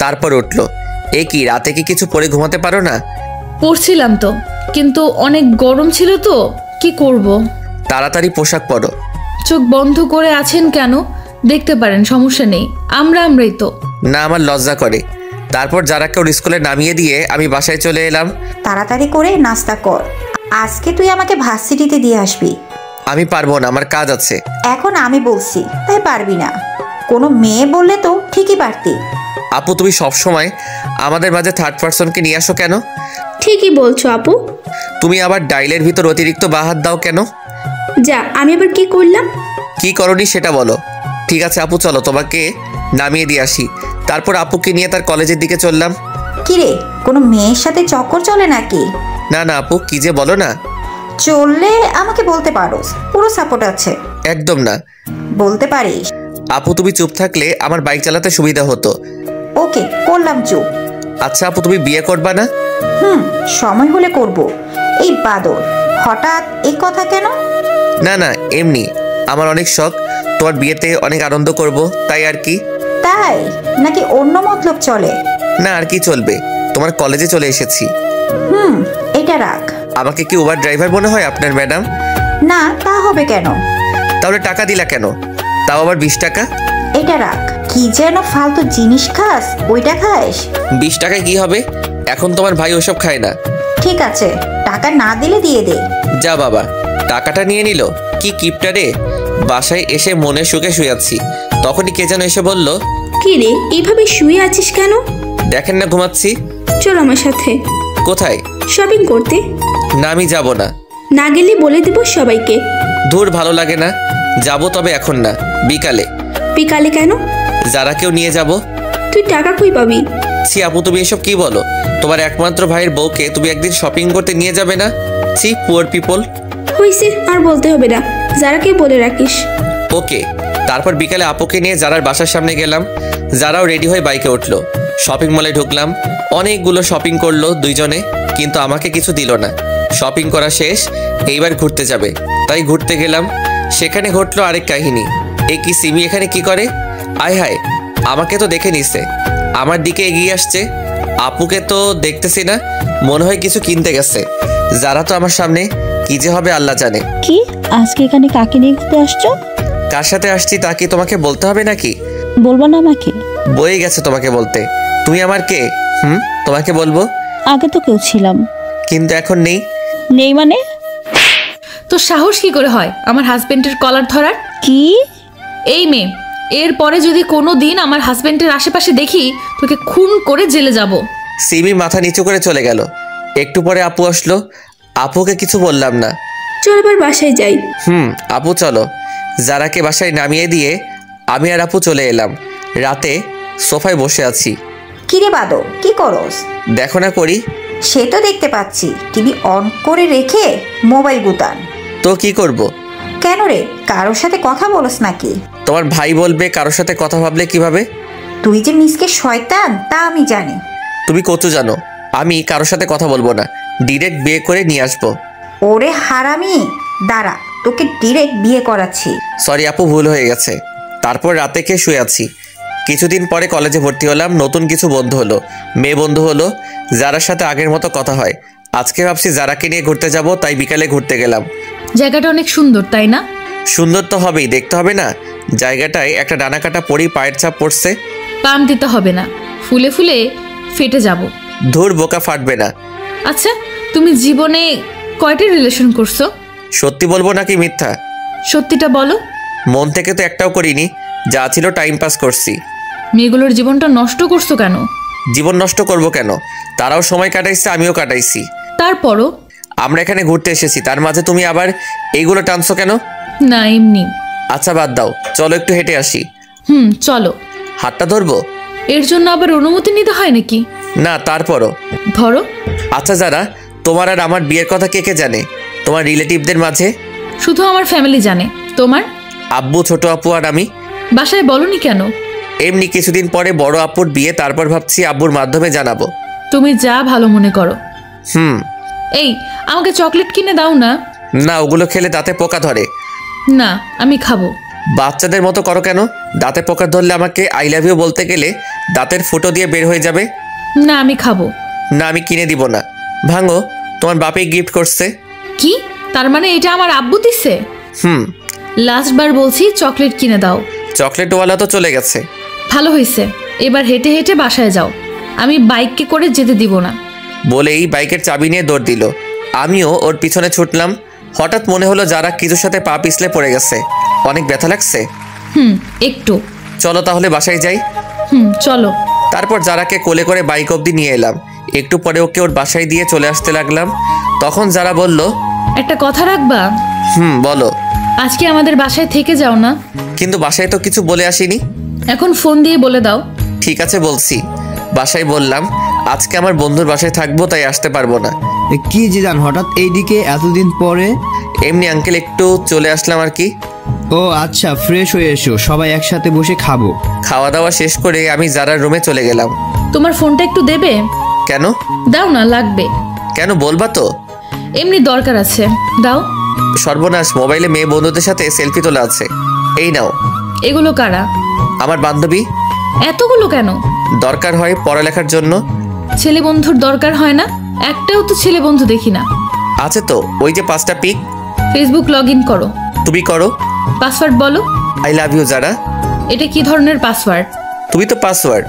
তারপর উঠলো। এ কি, রাতে কি কিছু পরে ঘুমাতে পারো না? পড়ছিলাম তো, কিন্তু অনেক গরম ছিল তো, কি করব। তাড়াতাড়ি পোশাক পরো। চোখ বন্ধ করে আছেন কেন? দেখতে পারেন, সমস্যা নেই, আমরাই তো। না, আমার লজ্জা করে। তারপর যারাকে ওর স্কুলে নামিয়ে দিয়ে আমি বাসায় চলে এলাম। তাড়াতাড়ি করে নাস্তা কর, আজকে তুই আমাকে ভার্সিটিতে দিয়ে আসবি। আমি পারবো না, আমার কাজ আছে। এখন আমি বলছি তাই পারবি না? কোনো মেয়ে বললে তো ঠিকই পারতি। আপু, তুমি সবসময় আমাদের মাঝে থার্ড পার্সনকে নিয়ে আসো কেন? ঠিকই বলছো আপু। তুমি আবার ডাইলের ভিতর অতিরিক্ত বাহাত দাও কেন? যা, আমি আবার কি করলাম? কি করনি সেটা বলো। ঠিক আছে আপু, চলো তোমাকে নামিয়ে দিয়ে আসি। তারপর আপুকে নিয়ে তার কলেজের দিকে চললাম। কিরে, কোনো মেয়ের সাথে চক্কর চলে নাকি? না না আপু, কি যে বলো না। চললে আমাকে বলতে পারো, পুরো সাপোর্ট আছে। একদম না। বলতে পারিস। আপু, তুমি চুপ থাকলে আমার বাইক চালাতে সুবিধা হতো। ওকে, করলাম চুপ। আচ্ছা আপু, তুমি বিয়ে করবা না? সময় হলে করব। এই বাদর, হঠাৎ এই কথা কেন? না না, এমনি আমার অনেক শখ, তোমার বিয়েতে অনেক আনন্দ করব, তাই আর কি। তাই নাকি অন্য মতলব চলে? না, আর কি চলবে, তোমার কলেজে চলে এসেছি। এটা রাখ। আমাকে কি উবার ড্রাইভার মনে হয় আপনার ম্যাডাম? না, তা হবে কেন? তাহলে টাকা দিলা কেন? তাও আবার 20 টাকা। এটা রাখ। কি যেন ফালতু জিনিস খাস, ওইটা খাস। 20 টাকায় কি হবে? এখন তোমার ভাই ওসব খায় না। ঠিক আছে, টাকা না দিলে দিয়ে দে। যা বাবা, টাকাটা নিয়ে নিল। কি কিপটা রে। বাসায় এসে মনে সুখে শুয়েছি, তখনই কে যেন এসে বলল, কি রে, এইভাবে শুয়ে আছিস কেন? দেখেন না ঘুমাচ্ছি। চল আমার সাথে। কোথায়? শপিং করতে। না, আমি যাব না। না গেলে বলে দেব সবাইকে। দূর, ভালো লাগে না। যাব, তবে এখন না, বিকালে। বিকালে কেন? যারাকেও নিয়ে যাব। তুই টাকা কই পাবি? ছি আপু, তুমি এসব কি বলো? তোমার একমাত্র ভাইয়ের বউকে তুমি একদিন শপিং করতে নিয়ে যাবে না? ছি, পুয়ার পিপল। হইছে, আর বলতে হবে না, যারাকে বলে রাখিস। ওকে। তারপর বিকালে আপুকে নিয়ে যারার বাসার সামনে গেলাম। যারাও রেডি হয়ে বাইকে উঠলো। শপিং মলে ঢুকলাম। অনেকগুলো শপিং করলো দুইজনে, কিন্তু আমাকে কিছু দিল না। শপিং করা শেষ, এইবার ঘুরতে যাবে, তাই ঘুরতে গেলাম। সেখানে ঘটলো আরেক কাহিনী। এই কি, সিমি এখানে কি করে? আয় হায়, আমাকে তো দেখে নিছে, আমার দিকে এগিয়ে আসছে। আপুকে তো দেখতেছি না, মনে হয় কিছু কিনতে গেছে। যারা তো আমার সামনে, কি যে হবে আল্লাহ জানে। কি, আজকে এখানে কাকে নিয়ে ঘুরতে আসছো? কার সাথে আসছি তা কি তোমাকে বলতে হবে নাকি? বলবো না আমাকে? বয়ে গেছে তোমাকে বলতে। তুমি আমার কে? তোমাকে বলবো? আগে তো কেউ ছিলাম, কিন্তু এখন নেই। নেই মানে? তো সাহস কি করে হয় আমার হাজবেন্ডের কলার ধরার? কি? এই মেয়ে, এরপরে যদি কোনো দিন আমার হাজবেন্ডের আশেপাশে দেখি, তোকে খুন করে জেলে যাব। সিমি মাথা নিচু করে চলে গেল। একটু পরে আপু আসলো। আপুকে কিছু বললাম না। চল এবার বাসায় যাই। আপু চলো। যারাকে বাসায় নামিয়ে দিয়ে আমি আর আপু চলে এলাম। রাতে সোফায় বসে আছি। কিরে বাদর, কি করস? দেখো না করি। সে তো দেখতে পাচ্ছি, টিভি অন করে রেখে মোবাইল গুতান। তো কি করব? কেন রে, কারোর সাথে কথা বলস নাকি? তোমার ভাই বলবে কারোর সাথে কথা ভাবলে কিভাবে? তুই যে মিসকে শয়তান তা আমি জানি। তুমি কত জানো? আমি কারোর সাথে কথা বলবো না, ডিরেক্ট বিয়ে করে নিয়ে আসবো। ওরে হারামি, দাঁড়া, তোকে ডিরেক্ট বিয়ে করাচ্ছি। সরি আপু, ভুল হয়ে গেছে। তারপর রাতে খেয়ে শুয়ে আছি। কিছুদিন পরে কলেজে ভর্তি হলাম। নতুন কিছু বন্ধু হলো, মেয়ে বন্ধু হলো, যারার সাথে আগের মতো কথা হয়। আজকে ভাবছি যারাকে নিয়ে ঘুরতে যাব, তাই বিকালে ঘুরতে গেলাম। জায়গাটা অনেক সুন্দর, তাই না? সুন্দর তো হবেই, দেখতে হবে না? জায়গাটায় একটা ডানা কাটা পরি পায়ের ছাপ পড়ছে। পাম দিতে হবে না, ফুলে ফুলে ফেটে যাব। ধুর, বোকা ফাটবে না। আচ্ছা, তুমি জীবনে কয়টা রিলেশন করছো? সত্যি বলবো নাকি মিথ্যা? সত্যিটা বলো। মন থেকে তো একটাও করিনি, যা ছিল টাইম পাস করছি। মেয়েগুলোর জীবনটা নষ্ট করছো কেন? জীবন নষ্ট করব কেন? তারাও সময় কাটাইছে, আমিও কাটাইছি। তারপরও আমরা এখানে ঘুরতে এসেছি, তার মাঝে তুমি আবার এইগুলো টানছো কেন? না, এমনি। আচ্ছা বাদ দাও, চলো একটু হেঁটে আসি। চলো। হাতটা ধরবো? এর জন্য আবার অনুমতি নিতে হয় নাকি? না, তারপরও। ধরো। আচ্ছা যারা, তোমার আর আমার বিয়ের কথা কে কে জানে তোমার রিলেটিভদের মাঝে? শুধু আমার ফ্যামিলি জানে। তোমার? আব্বু, ছোট আপু আর আমি। বাসায় বলনি কেন? এমনি কিছুদিন পরে বড় আপুর বিয়ে, তারপর ভাবছি আব্বুর মাধ্যমে জানাবো। তুমি যা ভালো মনে করো। এই, আমাকে চকলেট কিনে দাও না। না, ওগুলো খেলে দাঁতে পোকা ধরে। না, আমি খাবো। বাচ্চাদের মতো করো কেন? দাঁতে পোকা ধরলে আমাকে আই লাভ ইউ বলতে গেলে দাঁতের ফুটো দিয়ে বের হয়ে যাবে। না, আমি খাবো। না, আমি কিনে দিব না। ভাঙো, তোমার বাপে গিফট করছে। কি? তার মানে এটা আমার আব্বু দিছে? লাস্ট বার বলছি চকলেট কিনে দাও। চকলেটওয়ালা তো চলে গেছে। ভালো হয়েছে, এবার হেঁটে হেঁটে বাসায় যাও, আমি বাইকে করে যেতে দিব না। বলেই বাইকের চাবি নিয়ে দৌড় দিল। আমিও ওর পিছনে ছুটলাম। হঠাৎ মনে হলো যারা কিছুর সাথে পা পিছলে পড়ে গেছে। অনেক ব্যথা লাগছে। একটু। চলো তাহলে বাসায় যাই। চলো। তারপর যারাকে কোলে করে বাইক অবধি নিয়ে এলাম। একটু পরে ওকে ওর বাসায় দিয়ে চলে আসতে লাগলাম। তখন যারা বলল, একটা কথা রাখবা? বলো। আজকে আমাদের বাসায় থেকে যাও না। কিন্তু বাসায় তো কিছু বলে আসিনি। এখন ফোন দিয়ে বলে দাও। ঠিক আছে, বলছি। বাসায় বললাম আজকে আমার বন্ধুর বাসায় থাকবো, তাই আসতে পারবো না। কি জিদান, হঠাৎ এইদিকে এতদিন পরে? এমনি আঙ্কেল, একটু চলে আসলাম আর কি। ও আচ্ছা, ফ্রেশ হয়ে এসো, সবাই একসাথে বসে খাবো। খাওয়া দাওয়া শেষ করে আমি যারার রুমে চলে গেলাম। তোমার ফোনটা একটু দেবে? কেন? দাও না, লাগবে। কেন, বলবা তো? এমনি দরকার আছে, দাও। সর্বনাশ, মোবাইলে মেয়ে বন্ধুদের সাথে সেলফি তোলা আছে। এই নাও। এগুলো কারা? আমার বান্ধবী। এতগুলো কেন? দরকার হয় পড়ালেখার জন্য। ছেলে বন্ধুর দরকার হয় না? একটাও তো ছেলে বন্ধু দেখি না। আছে তো, ওই যে 5টা পিক। ফেসবুক লগ ইন করো। তুমি করো। পাসওয়ার্ড বলো। আই লাভ ইউ যারা। এটা কি ধরনের পাসওয়ার্ড? তুমি তো পাসওয়ার্ড।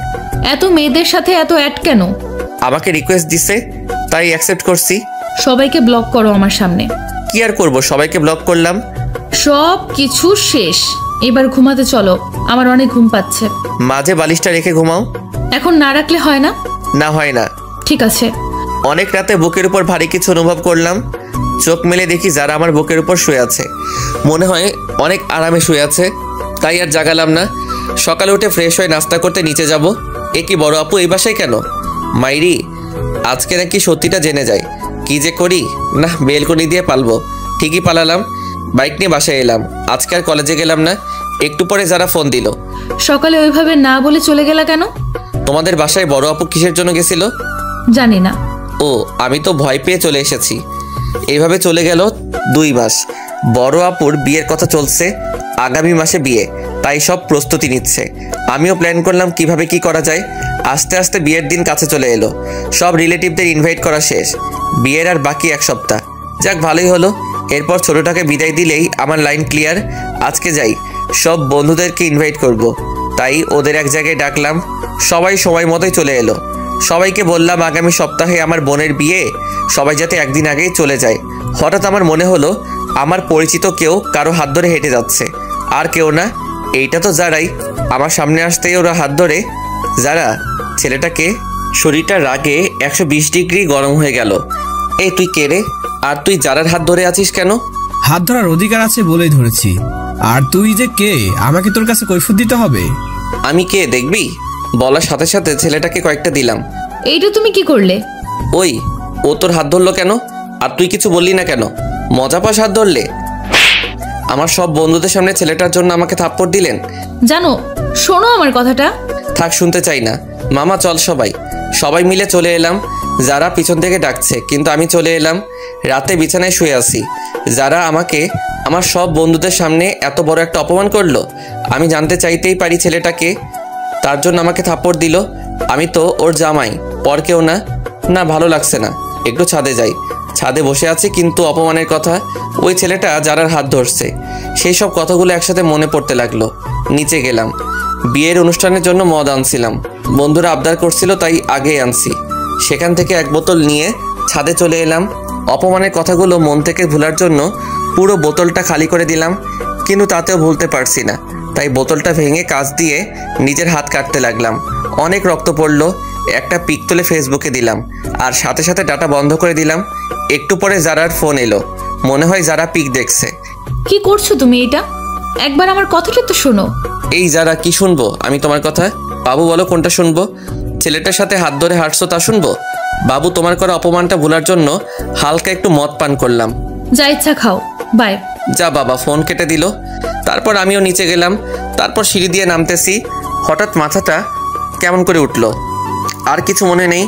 এত মেয়েদের সাথে এত অ্যাড কেন? আমাকে রিকোয়েস্ট দিছে, তাই অ্যাকসেপ্ট করছি। সবাইকে ব্লক করো আমার সামনে। কি আর করব, সবাইকে ব্লক করলাম। সব কিছু শেষ, এবার ঘুমাতে চলো, আমার অনেক ঘুম পাচ্ছে। মাঝে বালিশটা রেখে ঘুমাও। এখন না রাখলে হয় না? না, হয় না। ঠিক আছে। অনেক রাতে বুকের উপর ভারী কিছু অনুভব করলাম। চোখ মেলে দেখি যারা আমার বুকের উপর শুয়ে আছে। মনে হয় অনেক আরামে শুয়ে আছে, তাই আর জাগালাম না। সকালে উঠে ফ্রেশ হয়ে নাস্তা করতে নিচে যাব। এ কি বড় আপু এই বাসায় কেন? মাইরি, আজকে নাকি সত্যিটা জেনে যায়। কি যে করি, না বেলকনি দিয়ে পালবো। ঠিকই পালালাম। বাইক নিয়ে বাসায় এলাম। আজকে আর কলেজে গেলাম না। একটু পরে যারা ফোন দিল। সকালে ওইভাবে না বলে চলে গেলা কেন? তোমাদের বাসায় বড় আপু কিসের জন্য গেছিল? জানি না। ও, আমি তো ভয় পেয়ে চলে এসেছি। এইভাবে চলে গেল 2 মাস। বড় আপুর বিয়ের কথা চলছে, আগামী মাসে বিয়ে, তাই সব প্রস্তুতি নিচ্ছে। আমিও প্ল্যান করলাম কিভাবে কি করা যায়। আস্তে আস্তে বিয়ের দিন কাছে চলে এলো। সব রিলেটিভদের ইনভাইট করা শেষ। বিয়ের আর বাকি 1 সপ্তাহ। যাক, ভালোই হলো। এরপর ছোটটাকে বিদায় দিলেই আমার লাইন ক্লিয়ার। আজকে যাই, সব বন্ধুদেরকে ইনভাইট করব। তাই ওদের এক জায়গায় ডাকলাম। সবাই সময় মতোই চলে এলো। সবাইকে বললাম আগামী সপ্তাহে আমার বোনের বিয়ে, সবাই যাতে একদিন আগেই চলে যায়। হঠাৎ আমার মনে হলো আমার পরিচিত কেউ কারো হাত ধরে হেঁটে যাচ্ছে। আর কেউ না, এইটা তো যারাই। আমার সামনে আসতেই ওরা হাত ধরে। যারা, ছেলেটাকে। শরীরটা রাগে 120 ডিগ্রি গরম হয়ে গেল। এই তুই কে রে? আর তুই যারার হাত ধরে আছিস কেন? হাত ধরার অধিকার আছে বলেই ধরেছি। আর তুই যে কে, আমাকে তোর কাছে কৈফিয়ত দিতে হবে? আমি কে দেখবি? বলার সাথে সাথে ছেলেটাকে কয়েকটা দিলাম। এইটা তুমি কি করলে? ওই, ও তোর হাত ধরলো কেন? আর তুই কিছু বললি না কেন? মজা পাস হাত ধরলে? আমার সব বন্ধুদের সামনে ছেলেটার জন্য আমাকে থাপ্পড় দিলেন। জানো, শোনো আমার কথাটা। থাক, শুনতে চাই না। মামা চল, সবাই মিলে চলে এলাম। যারা পিছন থেকে ডাকছে, কিন্তু আমি চলে এলাম। রাতে বিছানায় শুয়ে আছি। যারা আমাকে আমার সব বন্ধুদের সামনে এত বড় একটা অপমান করলো। আমি জানতে চাইতেই পারি ছেলেটাকে, তার জন্য আমাকে থাপ্পড় দিল। আমি তো ওর জামাই, পর কেউ না। না, ভালো লাগছে না, একটু ছাদে যাই। ছাদে বসে আছি, কিন্তু অপমানের কথা ওই ছেলেটা যারার হাত ধরছে, সেই সব কথাগুলো একসাথে মনে পড়তে লাগলো। নিচে গেলাম। বিয়ের অনুষ্ঠানের জন্য মদ আনছিলাম, বন্ধুরা আবদার করছিল তাই আগেই আনছি। সেখান থেকে এক বোতল নিয়ে ছাদে চলে এলাম। অপমানের কথাগুলো মন থেকে ভুলার জন্য পুরো বোতলটা খালি করে দিলাম, কিন্তু তাতেও ভুলতে পারছি না। তাই বোতলটা ভেঙে কাঁচ দিয়ে নিজের হাত কাটতে লাগলাম। অনেক রক্ত পড়লো। একটা পিক তুলে ফেসবুকে দিলাম, আর সাথে সাথে ডাটা বন্ধ করে দিলাম। একটু পরে যারার ফোন এলো, মনে হয় যারা পিক দেখছে। কি করছো তুমি এটা? একবার আমার কথাটা তো শোনো। এই যারা, কি শুনবো আমি তোমার কথা? বাবু বলো কোনটা শুনবো? ছেলেটার সাথে হাত ধরে হাঁটছো তা শুনবো? বাবু, তোমার করা অপমানটা ভোলার জন্য হালকা একটু মদ পান করলাম। যা ইচ্ছা খাও, বাই। যা বাবা। ফোন কেটে দিল। তারপর আমিও নিচে গেলাম। তারপর সিঁড়ি দিয়ে নামতেছি, হঠাৎ মাথাটা কেমন করে উঠলো। আর কিছু মনে নেই।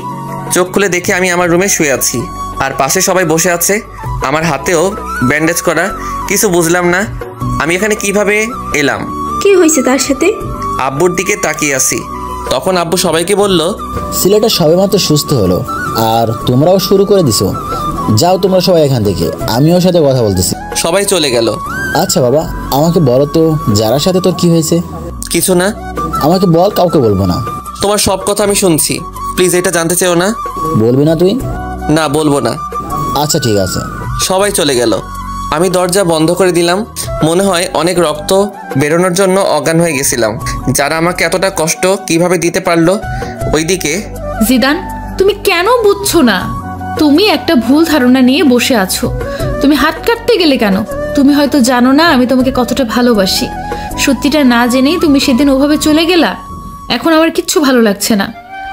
চোখ খুলে দেখে আমি আমার রুমে শুয়ে আছি, আর পাশে সবাই বসে আছে। আমার হাতেও ব্যান্ডেজ করা। কিছু বুঝলাম না আমি এখানে কিভাবে এলাম। কি হয়েছে তার সাথে? আব্বুর দিকে তাকিয়ে আছি। তখন আব্বু সবাইকে বলল, ছেলেটা সবেমাত্র সুস্থ হলো, আর তোমরাও শুরু করে দিছো। যাও তোমরা সবাই এখান থেকে, আমি ওর সাথে কথা বলতেছি। সবাই চলে গেল। আচ্ছা বাবা, আমাকে বলো তো যারার সাথে তোর কি হয়েছে? কিছু না। আমাকে বল, কাউকে বলবো না। তোমার সব কথা আমি শুনছি, প্লিজ এটা জানতে চাও না? বলবি না তুই? না, বলবো না। আচ্ছা ঠিক আছে। সবাই চলে গেল। আমি দরজা বন্ধ করে দিলাম। মনে হয় অনেক রক্ত বেরোনোর জন্য অজ্ঞান হয়ে গেছিলাম। যারা আমাকে এতটা কষ্ট কিভাবে দিতে পারলো। ওইদিকে জিদান, তুমি কেন বুঝছো না? তুমি একটা ভুল ধারণা নিয়ে বসে আছো। তুমি হাত কাটতে গেলে কেন? তুমি হয়তো জানো না আমি তোমাকে কতটা ভালোবাসি। সত্যিটা না জেনেই তুমি সেদিন ওভাবে চলে গেলা। এখন আমার কিচ্ছু ভালো লাগছে না।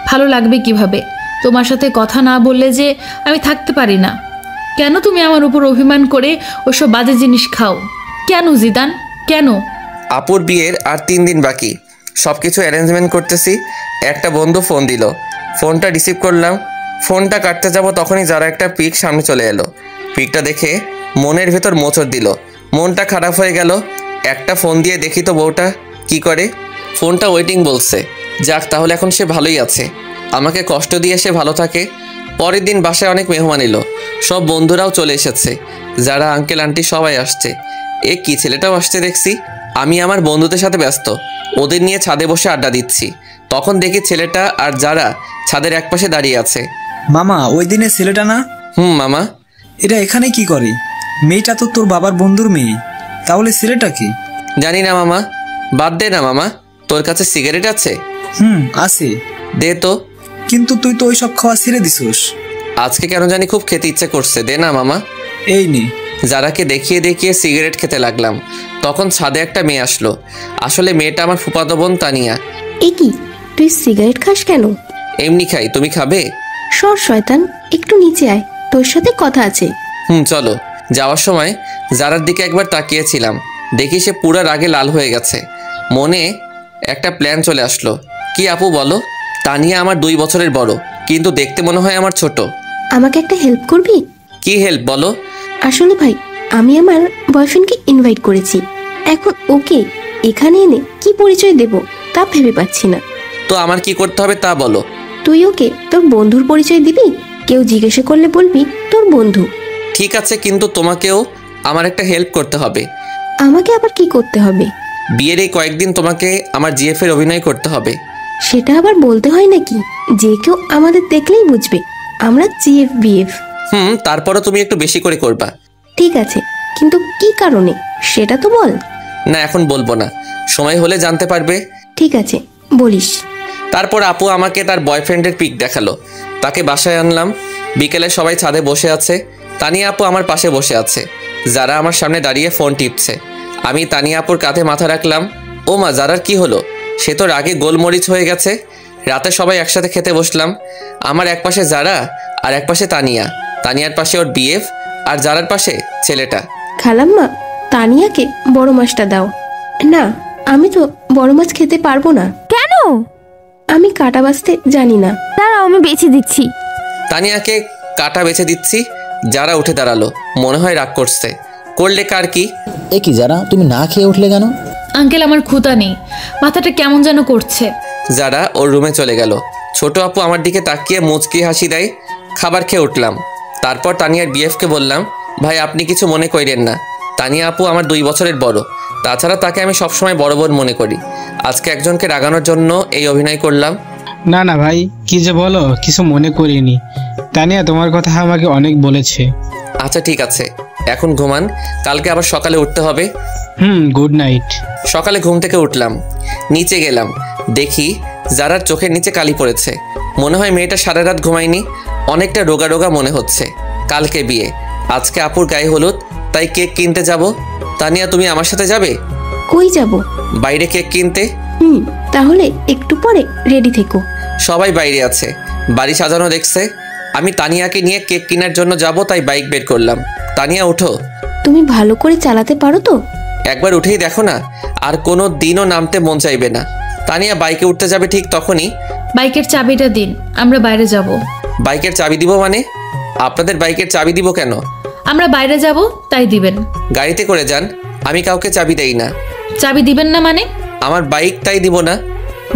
ভালো লাগবে কিভাবে? তোমার সাথে কথা না বললে যে আমি থাকতে পারি না। কেন তুমি আমার উপর অভিমান করে ওসব বাজে জিনিস খাও? কেন জিদান, কেন? আপুর বিয়ের আর 3 দিন বাকি। সব কিছু অ্যারেঞ্জমেন্ট করতেছি। একটা বন্ধু ফোন দিল। ফোনটা রিসিভ করলাম। ফোনটা কাটতে যাব তখনই যারা একটা পিক সামনে চলে এলো। পিকটা দেখে মনের ভেতর মোচড় দিল। মনটা খারাপ হয়ে গেল। একটা ফোন দিয়ে দেখি তো বউটা কি করে। ফোনটা ওয়েটিং বলছে। যাক, তাহলে এখন সে ভালোই আছে। আমাকে কষ্ট দিয়ে সে ভালো থাকে। পরের দিন বাসায় অনেক মেহমান এলো। সব বন্ধুরাও চলে এসেছে। যারা আঙ্কেল আন্টি সবাই আসছে। এ কি, ছেলেটাও আসছে দেখছি। আমি আমার বন্ধুদের সাথে ব্যস্ত, ওদের নিয়ে ছাদে বসে আড্ডা দিচ্ছি। তখন দেখি ছেলেটা আর যারা ছাদের একপাশে দাঁড়িয়ে আছে। মামা, ওই দিনের ছেলেটা না? মামা। এটা এখানে কি করে? মেয়েটা তো তোর বাবার বন্ধুর মেয়ে। তাহলে ছেলেটা কি? জানি না মামা, বাদ দে না মামা। তোর কাছে সিগারেট আছে? আছে। দে তো। কিন্তু তুই তো ওইসব খাওয়া ছেড়ে দিছিস। আজকে কেন জানি খুব খেতে ইচ্ছে করছে, দে না মামা। এই নে। যারাকে দেখিয়ে দেখিয়ে সিগারেট খেতে লাগলাম। তখন ছাদে একটা মেয়ে আসলো। আসলে মেয়েটা আমার ফুফাতো বোন তানিয়া। এ কি, তুই সিগারেট খাস কেন? এমনি খাই, তুমি খাবে? সর শয়তান, একটু নিচে আয়, তোর সাথে কথা আছে। চলো। যাওয়ার সময় যারার দিকে একবার তাকিয়েছিলাম, দেখি সে পুরা রাগে লাল হয়ে গেছে। মনে একটা প্ল্যান চলে আসলো। কি আপু বলো? তানিয়া আমার 2 বছরের বড়, কিন্তু দেখতে মনে হয় আমার ছোট। আমাকে একটা হেল্প করবি? কি হেল্প বলো? আসলে ভাই, আমি আমার বয়ফ্রেন্ডকে ইনভাইট করেছি। এখন ওকে এখানে এনে কি পরিচয় দেব তা ভেবে পাচ্ছি না। তো আমার কি করতে হবে তা বলো। তুই ওকে তোর বন্ধুর পরিচয় দিবি। কেউ জিজ্ঞাসা করলে বলবি তোর বন্ধু। ঠিক আছে, কিন্তু তোমাকেও আমার একটা হেল্প করতে হবে। আমাকে আবার কি করতে হবে? বিয়ের এই কয়েকদিন তোমাকে আমার জিএফ এর অভিনয় করতে হবে। সেটা আবার বলতে হয় নাকি? যে কেউ আমাদের দেখলেই বুঝবে আমরা জিএফ বিএফ। তারপরও তুমি একটু বেশি করে করবা। ঠিক আছে, কিন্তু কি কারণে সেটা তো বল। না, এখন বলবো না, সময় হলে জানতে পারবে। ঠিক আছে, বলিস। তারপর আপু আমাকে তার বয়ফ্রেন্ডের পিক দেখালো। তাকে বাসায় আনলাম। বিকেলে সবাই ছাদে বসে আছে। তানিয়া আপু আমার পাশে বসে আছে। যারা আমার সামনে দাঁড়িয়ে ফোন টিপছে। আমি তানিয়া আপুর কাঁধে মাথা রাখলাম। ও মা, যারার কি হলো? সে তো রাগে গোলমরিচ হয়ে গেছে। রাতে সবাই একসাথে খেতে বসলাম। আমার এক পাশে যারা আর এক পাশে তানিয়া। তানিয়ার পাশে ওর বিএফ, আর যারার পাশে ছেলেটা। খালাম্মা, তানিয়াকে বড় মাছটা দাও। না, আমি তো বড় মাছ খেতে পারবো না। কেন? আমি কাটা বাছতে জানি না। দাঁড়াও, আমি বেছে দিচ্ছি। তানিয়াকে কাটা বেছে দিচ্ছি। যারা উঠে দাঁড়ালো। মনে হয় রাগ করছে। করলে কার কি? এ কি যারা, তুমি না খেয়ে উঠলে কেন? আঙ্কেল, আমার ক্ষুধা নেই, মাথাটা কেমন যেন করছে। যারা ওর রুমে চলে গেল। ছোট আপু আমার দিকে তাকিয়ে মুচকি হাসি দেয়। খাবার খেয়ে উঠলাম। তারপর তানিয়ার বিএফকে বললাম, ভাই আপনি কিছু মনে করেন না, তানিয়া আপু আমার 2 বছরের বড়, তাছাড়া তাকে আমি সবসময় বড় বোন মনে করি। আজকে একজনকে রাগানোর জন্য এই অভিনয় করলাম। না না ভাই, কি যে বলো, কিছু মনে করিনি। তানিয়া তোমার কথা আমাকে অনেক বলেছে। আচ্ছা ঠিক আছে, এখন ঘুমান, কালকে আবার সকালে উঠতে হবে। Good night. সকালে ঘুম থেকে উঠলাম, নিচে গেলাম, দেখি যারার চোখের নিচে কালি পড়েছে। মনে হয় মেয়েটা সারা রাত ঘুমায়নি, অনেকটা রোগা রোগা মনে হচ্ছে। কালকে বিয়ে, আজকে আপুর গায়ে হলুদ, তাই কেক কিনতে যাব। তানিয়া তুমি আমার সাথে যাবে? কই যাব? বাইরে কেক কিনতে। তাহলে একটু পরে রেডি থেকো। সবাই বাইরে আছে, বাড়ি সাজানো দেখছে। আমি তানিয়াকে নিয়ে কেক কেনার জন্য যাব, তাই বাইক বের করলাম। তানিয়া ওঠো। তুমি ভালো করে চালাতে পারো তো? একবার উঠেই দেখো না, আর কোনো দিনও নামতে মন চাইবে না। তানিয়া বাইকে উঠতে যাবে ঠিক তখনই, বাইকের চাবিটা দিন, আমরা বাইরে যাব। বাইকের চাবি দিব মানে? আপনাদের বাইকের চাবি দিব কেন? আমরা বাইরে যাব তাই দিবেন। গাড়িতে করে যান, আমি কাউকে চাবি দেই না। চাবি দিবেন না মানে? আমার বাইক, তাই দিব না।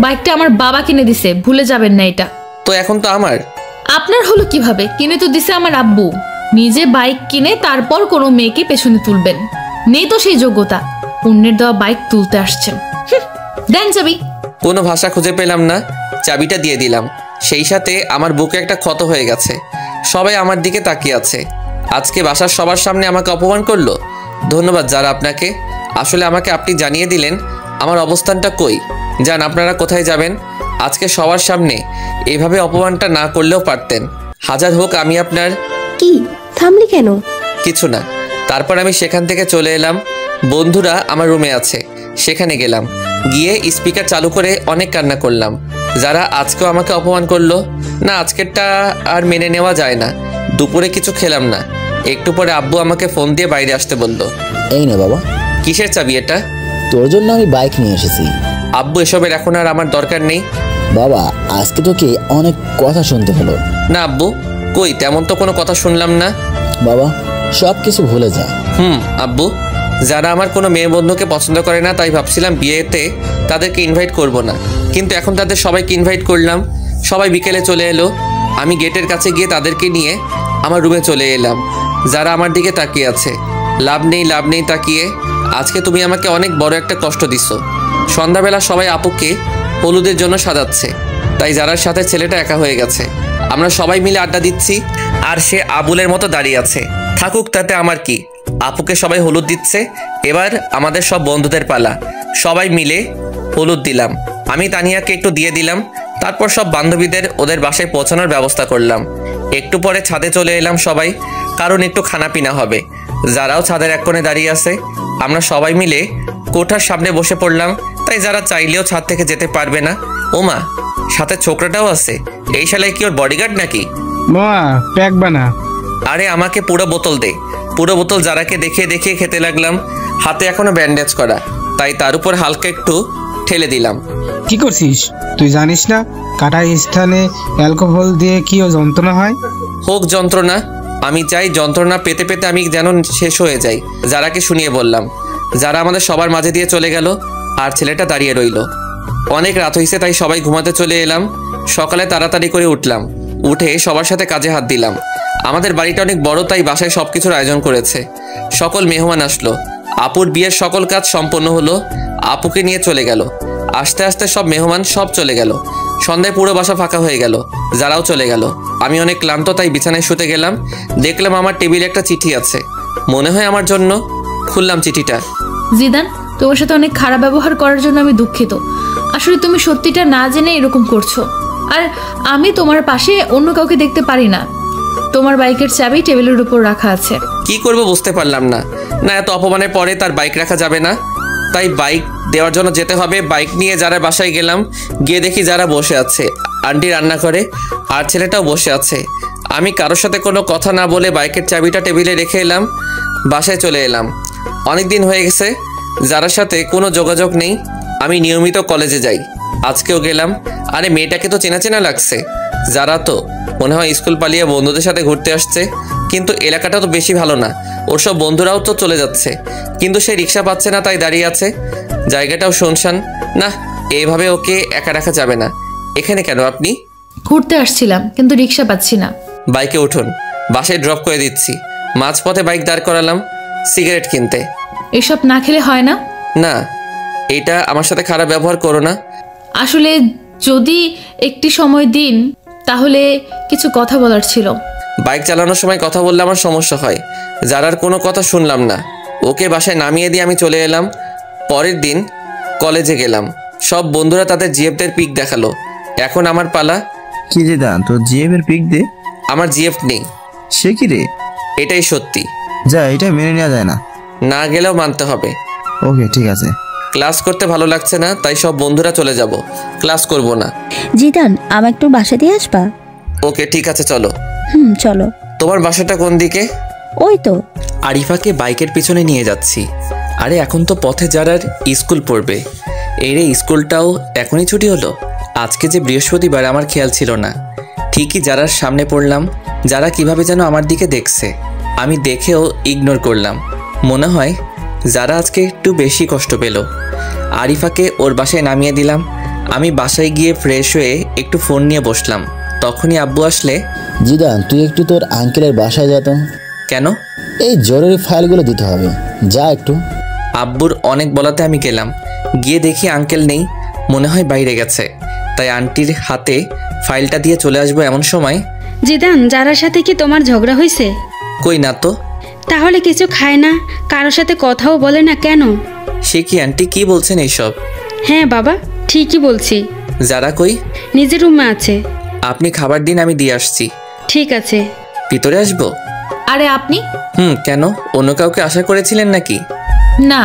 বাইকটা আমার বাবা কিনে দিছে, ভুলে যাবেন না এটা। তো এখন তো আমার। আপনার হলো কিভাবে? কিনে তো দিছে আমার আব্বু। নিজে বাইক কিনে তারপর কোনো মেয়েকে পেছনে তুলবেন, নেই তো সেই যোগ্যতা। অন্যের দেওয়া বাইক তুলতে আসছেন। দেন চাবি। কোনো ভাষা খুঁজে পেলাম না, চাবিটা দিয়ে দিলাম। সেই সাথে আমার বুকে একটা ক্ষত হয়ে গেছে। সবাই আমার দিকে তাকিয়ে আছে। আজকে বাসার সবার সামনে আমাকে অপমান করলো। ধন্যবাদ যারা আপনাকে, আসলে আমাকে আপনি জানিয়ে দিলেন আমার অবস্থানটা কই। যান, আপনারা কোথায় যাবেন? আজকে সবার সামনে এভাবে অপমানটা না করলেও পারতেন। হাজার হোক আমি আপনার। কি থামলি কেন? কিছু না। তারপর আমি সেখান থেকে চলে এলাম। বন্ধুরা আমার রুমে আছে, সেখানে গেলাম। গিয়ে স্পিকার চালু করে অনেক কান্না করলাম। যারা আজকেও আমাকে অপমান করলো না, আজকেরটা আর মেনে নেওয়া যায় না। দুপুরে কিছু খেলাম না। একটু পরে আব্বু আমাকে ফোন দিয়ে বাইরে আসতে বলল। এই নে বাবা। কিসের চাবি এটা? তোর জন্য আমি বাইক নিয়ে এসেছি। আব্বু এসবের এখন আর আমার দরকার নেই। বাবা আজকে তোকে অনেক কথা শুনতে হলো। না আব্বু, কই তেমন তো কোনো কথা শুনলাম না। বাবা সব কিছু ভুলে যা। আব্বু, যারা আমার কোনো মেয়ে বন্ধুকে পছন্দ করে না, তাই ভাবছিলাম বিয়েতে তাদেরকে ইনভাইট করব না, কিন্তু এখন তাদের সবাইকে ইনভাইট করলাম। সবাই বিকেলে চলে এলো। আমি গেটের কাছে গিয়ে তাদেরকে নিয়ে আমার রুমে চলে এলাম। যারা আমার দিকে তাকিয়ে আছে। লাভ নেই তাকিয়ে। আজকে তুমি আমাকে অনেক বড় একটা কষ্ট দিছো। সন্ধ্যাবেলা সবাই আপুকে হলুদের জন্য সাজাচ্ছে, তাই যারার সাথে ছেলেটা একা হয়ে গেছে। আমরা সবাই মিলে আড্ডা দিচ্ছি, আর সে আবুলের মতো দাঁড়িয়ে আছে। থাকুক, তাতে আমার কি। আপুকে সবাই হলুদ দিচ্ছে। এবার আমাদের সব বন্ধুদের পালা। সবাই মিলে হলুদ দিলাম। আমি তানিয়াকে একটু দিয়ে দিলাম। তারপর সব বান্ধবীদের ওদের বাসায় পৌঁছানোর ব্যবস্থা করলাম। একটু পরে ছাদে চলে এলাম সবাই, কারণ একটু খানাপিনা হবে। যারাও ছাদের এক কোণে দাঁড়িয়ে আছে। আমরা সবাই মিলে কোঠার সামনে বসে পড়লাম, তাই যারা চাইলেও ছাদ থেকে যেতে পারবে না। ওমা, সাথে ছোকরাটাও আছে। এই শালায় কি ওর বডিগার্ড নাকি? মামা প্যাক বানা। আরে আমাকে পুরো বোতল দে। পুরো বোতল যারাকে দেখিয়ে দেখিয়ে খেতে লাগলাম। হাতে এখনো ব্যান্ডেজ করা, তাই তার উপর হালকা একটু ঠেলে দিলাম। কি করছিস তুই জানিস না কাটা স্থানে অ্যালকোহল দিয়ে কি যন্ত্রণা হয়? হোক যন্ত্রণা, আমি চাই যন্ত্রণা পেতে পেতে আমি যেন শেষ হয়ে যাই। যারাকে শুনিয়ে বললাম। যারা আমাদের সবার মাঝে দিয়ে চলে গেল, আর ছেলেটা দাঁড়িয়ে রইল। অনেক রাত হয়েছে, তাই সবাই ঘুমাতে চলে এলাম। সকালে তাড়াতাড়ি করে উঠলাম, উঠে সবার সাথে কাজে হাত দিলাম। আমাদের বাড়িটা অনেক বড়, তাই বাসায় সবকিছুর আয়োজন করেছে। সকল মেহমান আসলো। আপুর বিয়ের সকল কাজ সম্পন্ন হলো। আপুকে নিয়ে চলে গেল। আস্তে আস্তে সব মেহমান সব চলে গেল। সন্ধ্যায় পুরো বাসা ফাঁকা হয়ে গেল। যারাও চলে গেল। আমি অনেক ক্লান্ত, তাই বিছানায় শুতে গেলাম। দেখলাম আমার টেবিলে একটা চিঠি আছে, মনে হয় আমার জন্য। খুললাম চিঠিটা। জিদান, তোমার সাথে অনেক খারাপ ব্যবহার করার জন্য আমি দুঃখিত। আসলে তুমি সত্যিটা না জেনে এরকম করছো, আর আমি তোমার পাশে অন্য কাউকে দেখতে পারি না। তোমার বাইকের চাবি টেবিলের উপর রাখা আছে। কি করব বুঝতে পারলাম না। না, এত অপমানের পরে তার বাইক রাখা যাবে না, তাই বাইক দেওয়ার জন্য যেতে হবে। বাইক নিয়ে যারা বাসায় গেলাম, গিয়ে দেখি যারা বসে আছে। আন্টি রান্না করে, আর ছেলেটাও বসে আছে। আমি কারোর সাথে কোনো কথা না বলে বাইকের চাবিটা টেবিলে রেখে এলাম। বাসায় চলে এলাম। অনেক দিন হয়ে গেছে যারার সাথে কোনো যোগাযোগ নেই। আমি নিয়মিত কলেজে যাই, আজকেও গেলাম। আরে মেয়েটাকে তো চেনা চেনা লাগছে। যারা তো মনে হয় স্কুল পালিয়ে বন্ধুদের সাথে ঘুরতে আসছে, কিন্তু এলাকাটা তো বেশি ভালো না। ওর সব বন্ধুরাও তো চলে যাচ্ছে, কিন্তু সে রিক্সা পাচ্ছে না, তাই দাঁড়িয়ে আছে। জায়গাটাও শুনশান। না, এইভাবে ওকে একা রাখা যাবে না। এখানে কেন আপনি? ঘুরতে আসছিলাম, কিন্তু রিক্সা পাচ্ছি না। বাইকে উঠুন, বাসায় ড্রপ করে দিচ্ছি। মাঝপথে বাইক দাঁড় করালাম সিগারেট কিনতে। এসব না খেলে হয় না? না, এটা আমার সাথে খারাপ ব্যবহার করো না। আসলে যদি একটি সময় দিন, তাহলে কিছু কথা বলার ছিল। বাইক চালানোর সময় কথা বললে আমার সমস্যা হয়। যারার কোনো কথা শুনলাম না, ওকে বাসায় নামিয়ে দিয়ে আমি চলে এলাম। পরের দিন কলেজে গেলাম, সব বন্ধুরা তাদের জিএফদের পিক দেখালো। এখন আমার পালা। কি জিদান, তোর জিএফ এর পিক দে। আমার জিএফ নেই। সে কি রে? এটাই সত্যি। যা, এটা মেনে নেওয়া যায় না। না গেলেও মানতে হবে। ওকে, ঠিক আছে। ক্লাস করতে ভালো লাগছে না, তাই সব বন্ধুরা চলে যাব, ক্লাস করব না। জিদান, আমার একটু বাসা দিয়ে আসবা? ওকে, ঠিক আছে, চলো। চলো। তোমার বাসাটা কোন দিকে? ওই তো। আরিফাকে বাইকের পিছনে নিয়ে যাচ্ছি। আরে এখন তো পথে যারার স্কুল পড়বে। এই রে, স্কুলটাও এখনই ছুটি হলো। আজকে যে বৃহস্পতিবার, আমার খেয়াল ছিল না। ঠিকই যারার সামনে পড়লাম। যারা কিভাবে যেন আমার দিকে দেখছে, আমি দেখেও ইগনোর করলাম। মনে হয় যারা আজকে একটু বেশি কষ্ট পেল। আরিফাকে ওর বাসায় নামিয়ে দিলাম। আমি বাসায় গিয়ে ফ্রেশ হয়ে একটু ফোন নিয়ে বসলাম। তখনই আব্বু আসলে, জিদান তুই একটু তোর আঙ্কেলের বাসায় যা তো। কেন? এই জরুরি ফাইলগুলো দিতে হবে, যা একটু। আব্বুর অনেক বলাতে আমি গেলাম। গিয়ে দেখি আঙ্কেল নেই, মনে হয় বাইরে গেছে। তাই আন্টির হাতে ফাইলটা দিয়ে চলে আসবো এমন সময়, জিদান, যারার সাথে কি তোমার ঝগড়া হয়েছে? কই না তো। তাহলে কিছু খায় না, কারোর সাথে কথাও বলে না কেন? সে কি আন্টি, কি বলছেন এইসব? হ্যাঁ বাবা, ঠিকই বলছি। যারা কই? নিজের রুমে আছে। আপনি খাবার দিন, আমি দিয়ে আসছি। ঠিক আছে। ভিতরে আসবো? আরে আপনি? কেন, অন্য কাউকে আশা করেছিলেন নাকি? না,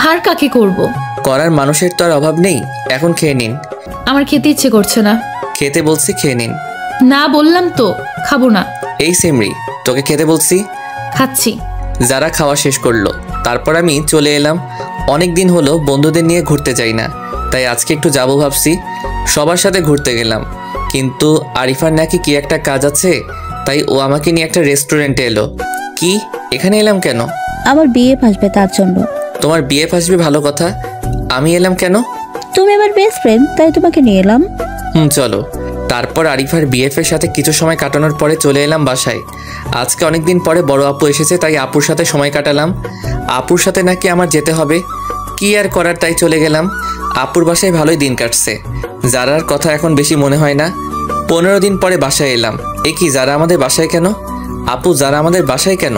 আর কাকে করব? করার মানুষের তো আর অভাব নেই। এখন খেয়ে নিন। আমার খেতে ইচ্ছে করছে না। খেতে বলছি, খেয়ে নিন। না বললাম তো, খাবো না। এই সেমরি, তোকে খেতে বলছি। খাচ্ছি। যারা খাওয়া শেষ করলো, তারপর আমি চলে এলাম। অনেক দিন হলো বন্ধুদের নিয়ে ঘুরতে যাই না, তাই আজকে একটু যাবো ভাবছি। সবার সাথে ঘুরতে গেলাম, কিন্তু আরিফার নাকি কি একটা কাজ আছে, তাই ও আমাকে নিয়ে একটা রেস্টুরেন্টে এলো। কি, এখানে এলাম কেন? আমার বিয়ে আসবে, তার জন্য। তোমার বিয়ে আসবে, ভালো কথা। আমি এলাম কেন? তুমি আমার বেস্ট ফ্রেন্ড, তাই তোমাকে নিয়ে এলাম। চলো। তারপর আরিফার বিএফের সাথে কিছু সময় কাটানোর পরে চলে এলাম বাসায়। আজকে অনেকদিন পরে বড় আপু এসেছে, তাই আপুর সাথে সময় কাটালাম। আপুর সাথে নাকি আমার যেতে হবে, কি আর করার, তাই চলে গেলাম। আপুর বাসায় ভালোই দিন কাটছে। যারার কথা এখন বেশি মনে হয় না। 15 দিন পরে বাসায় এলাম। এ কি, যারা আমাদের বাসায় কেন? আপু, যারা আমাদের বাসায় কেন?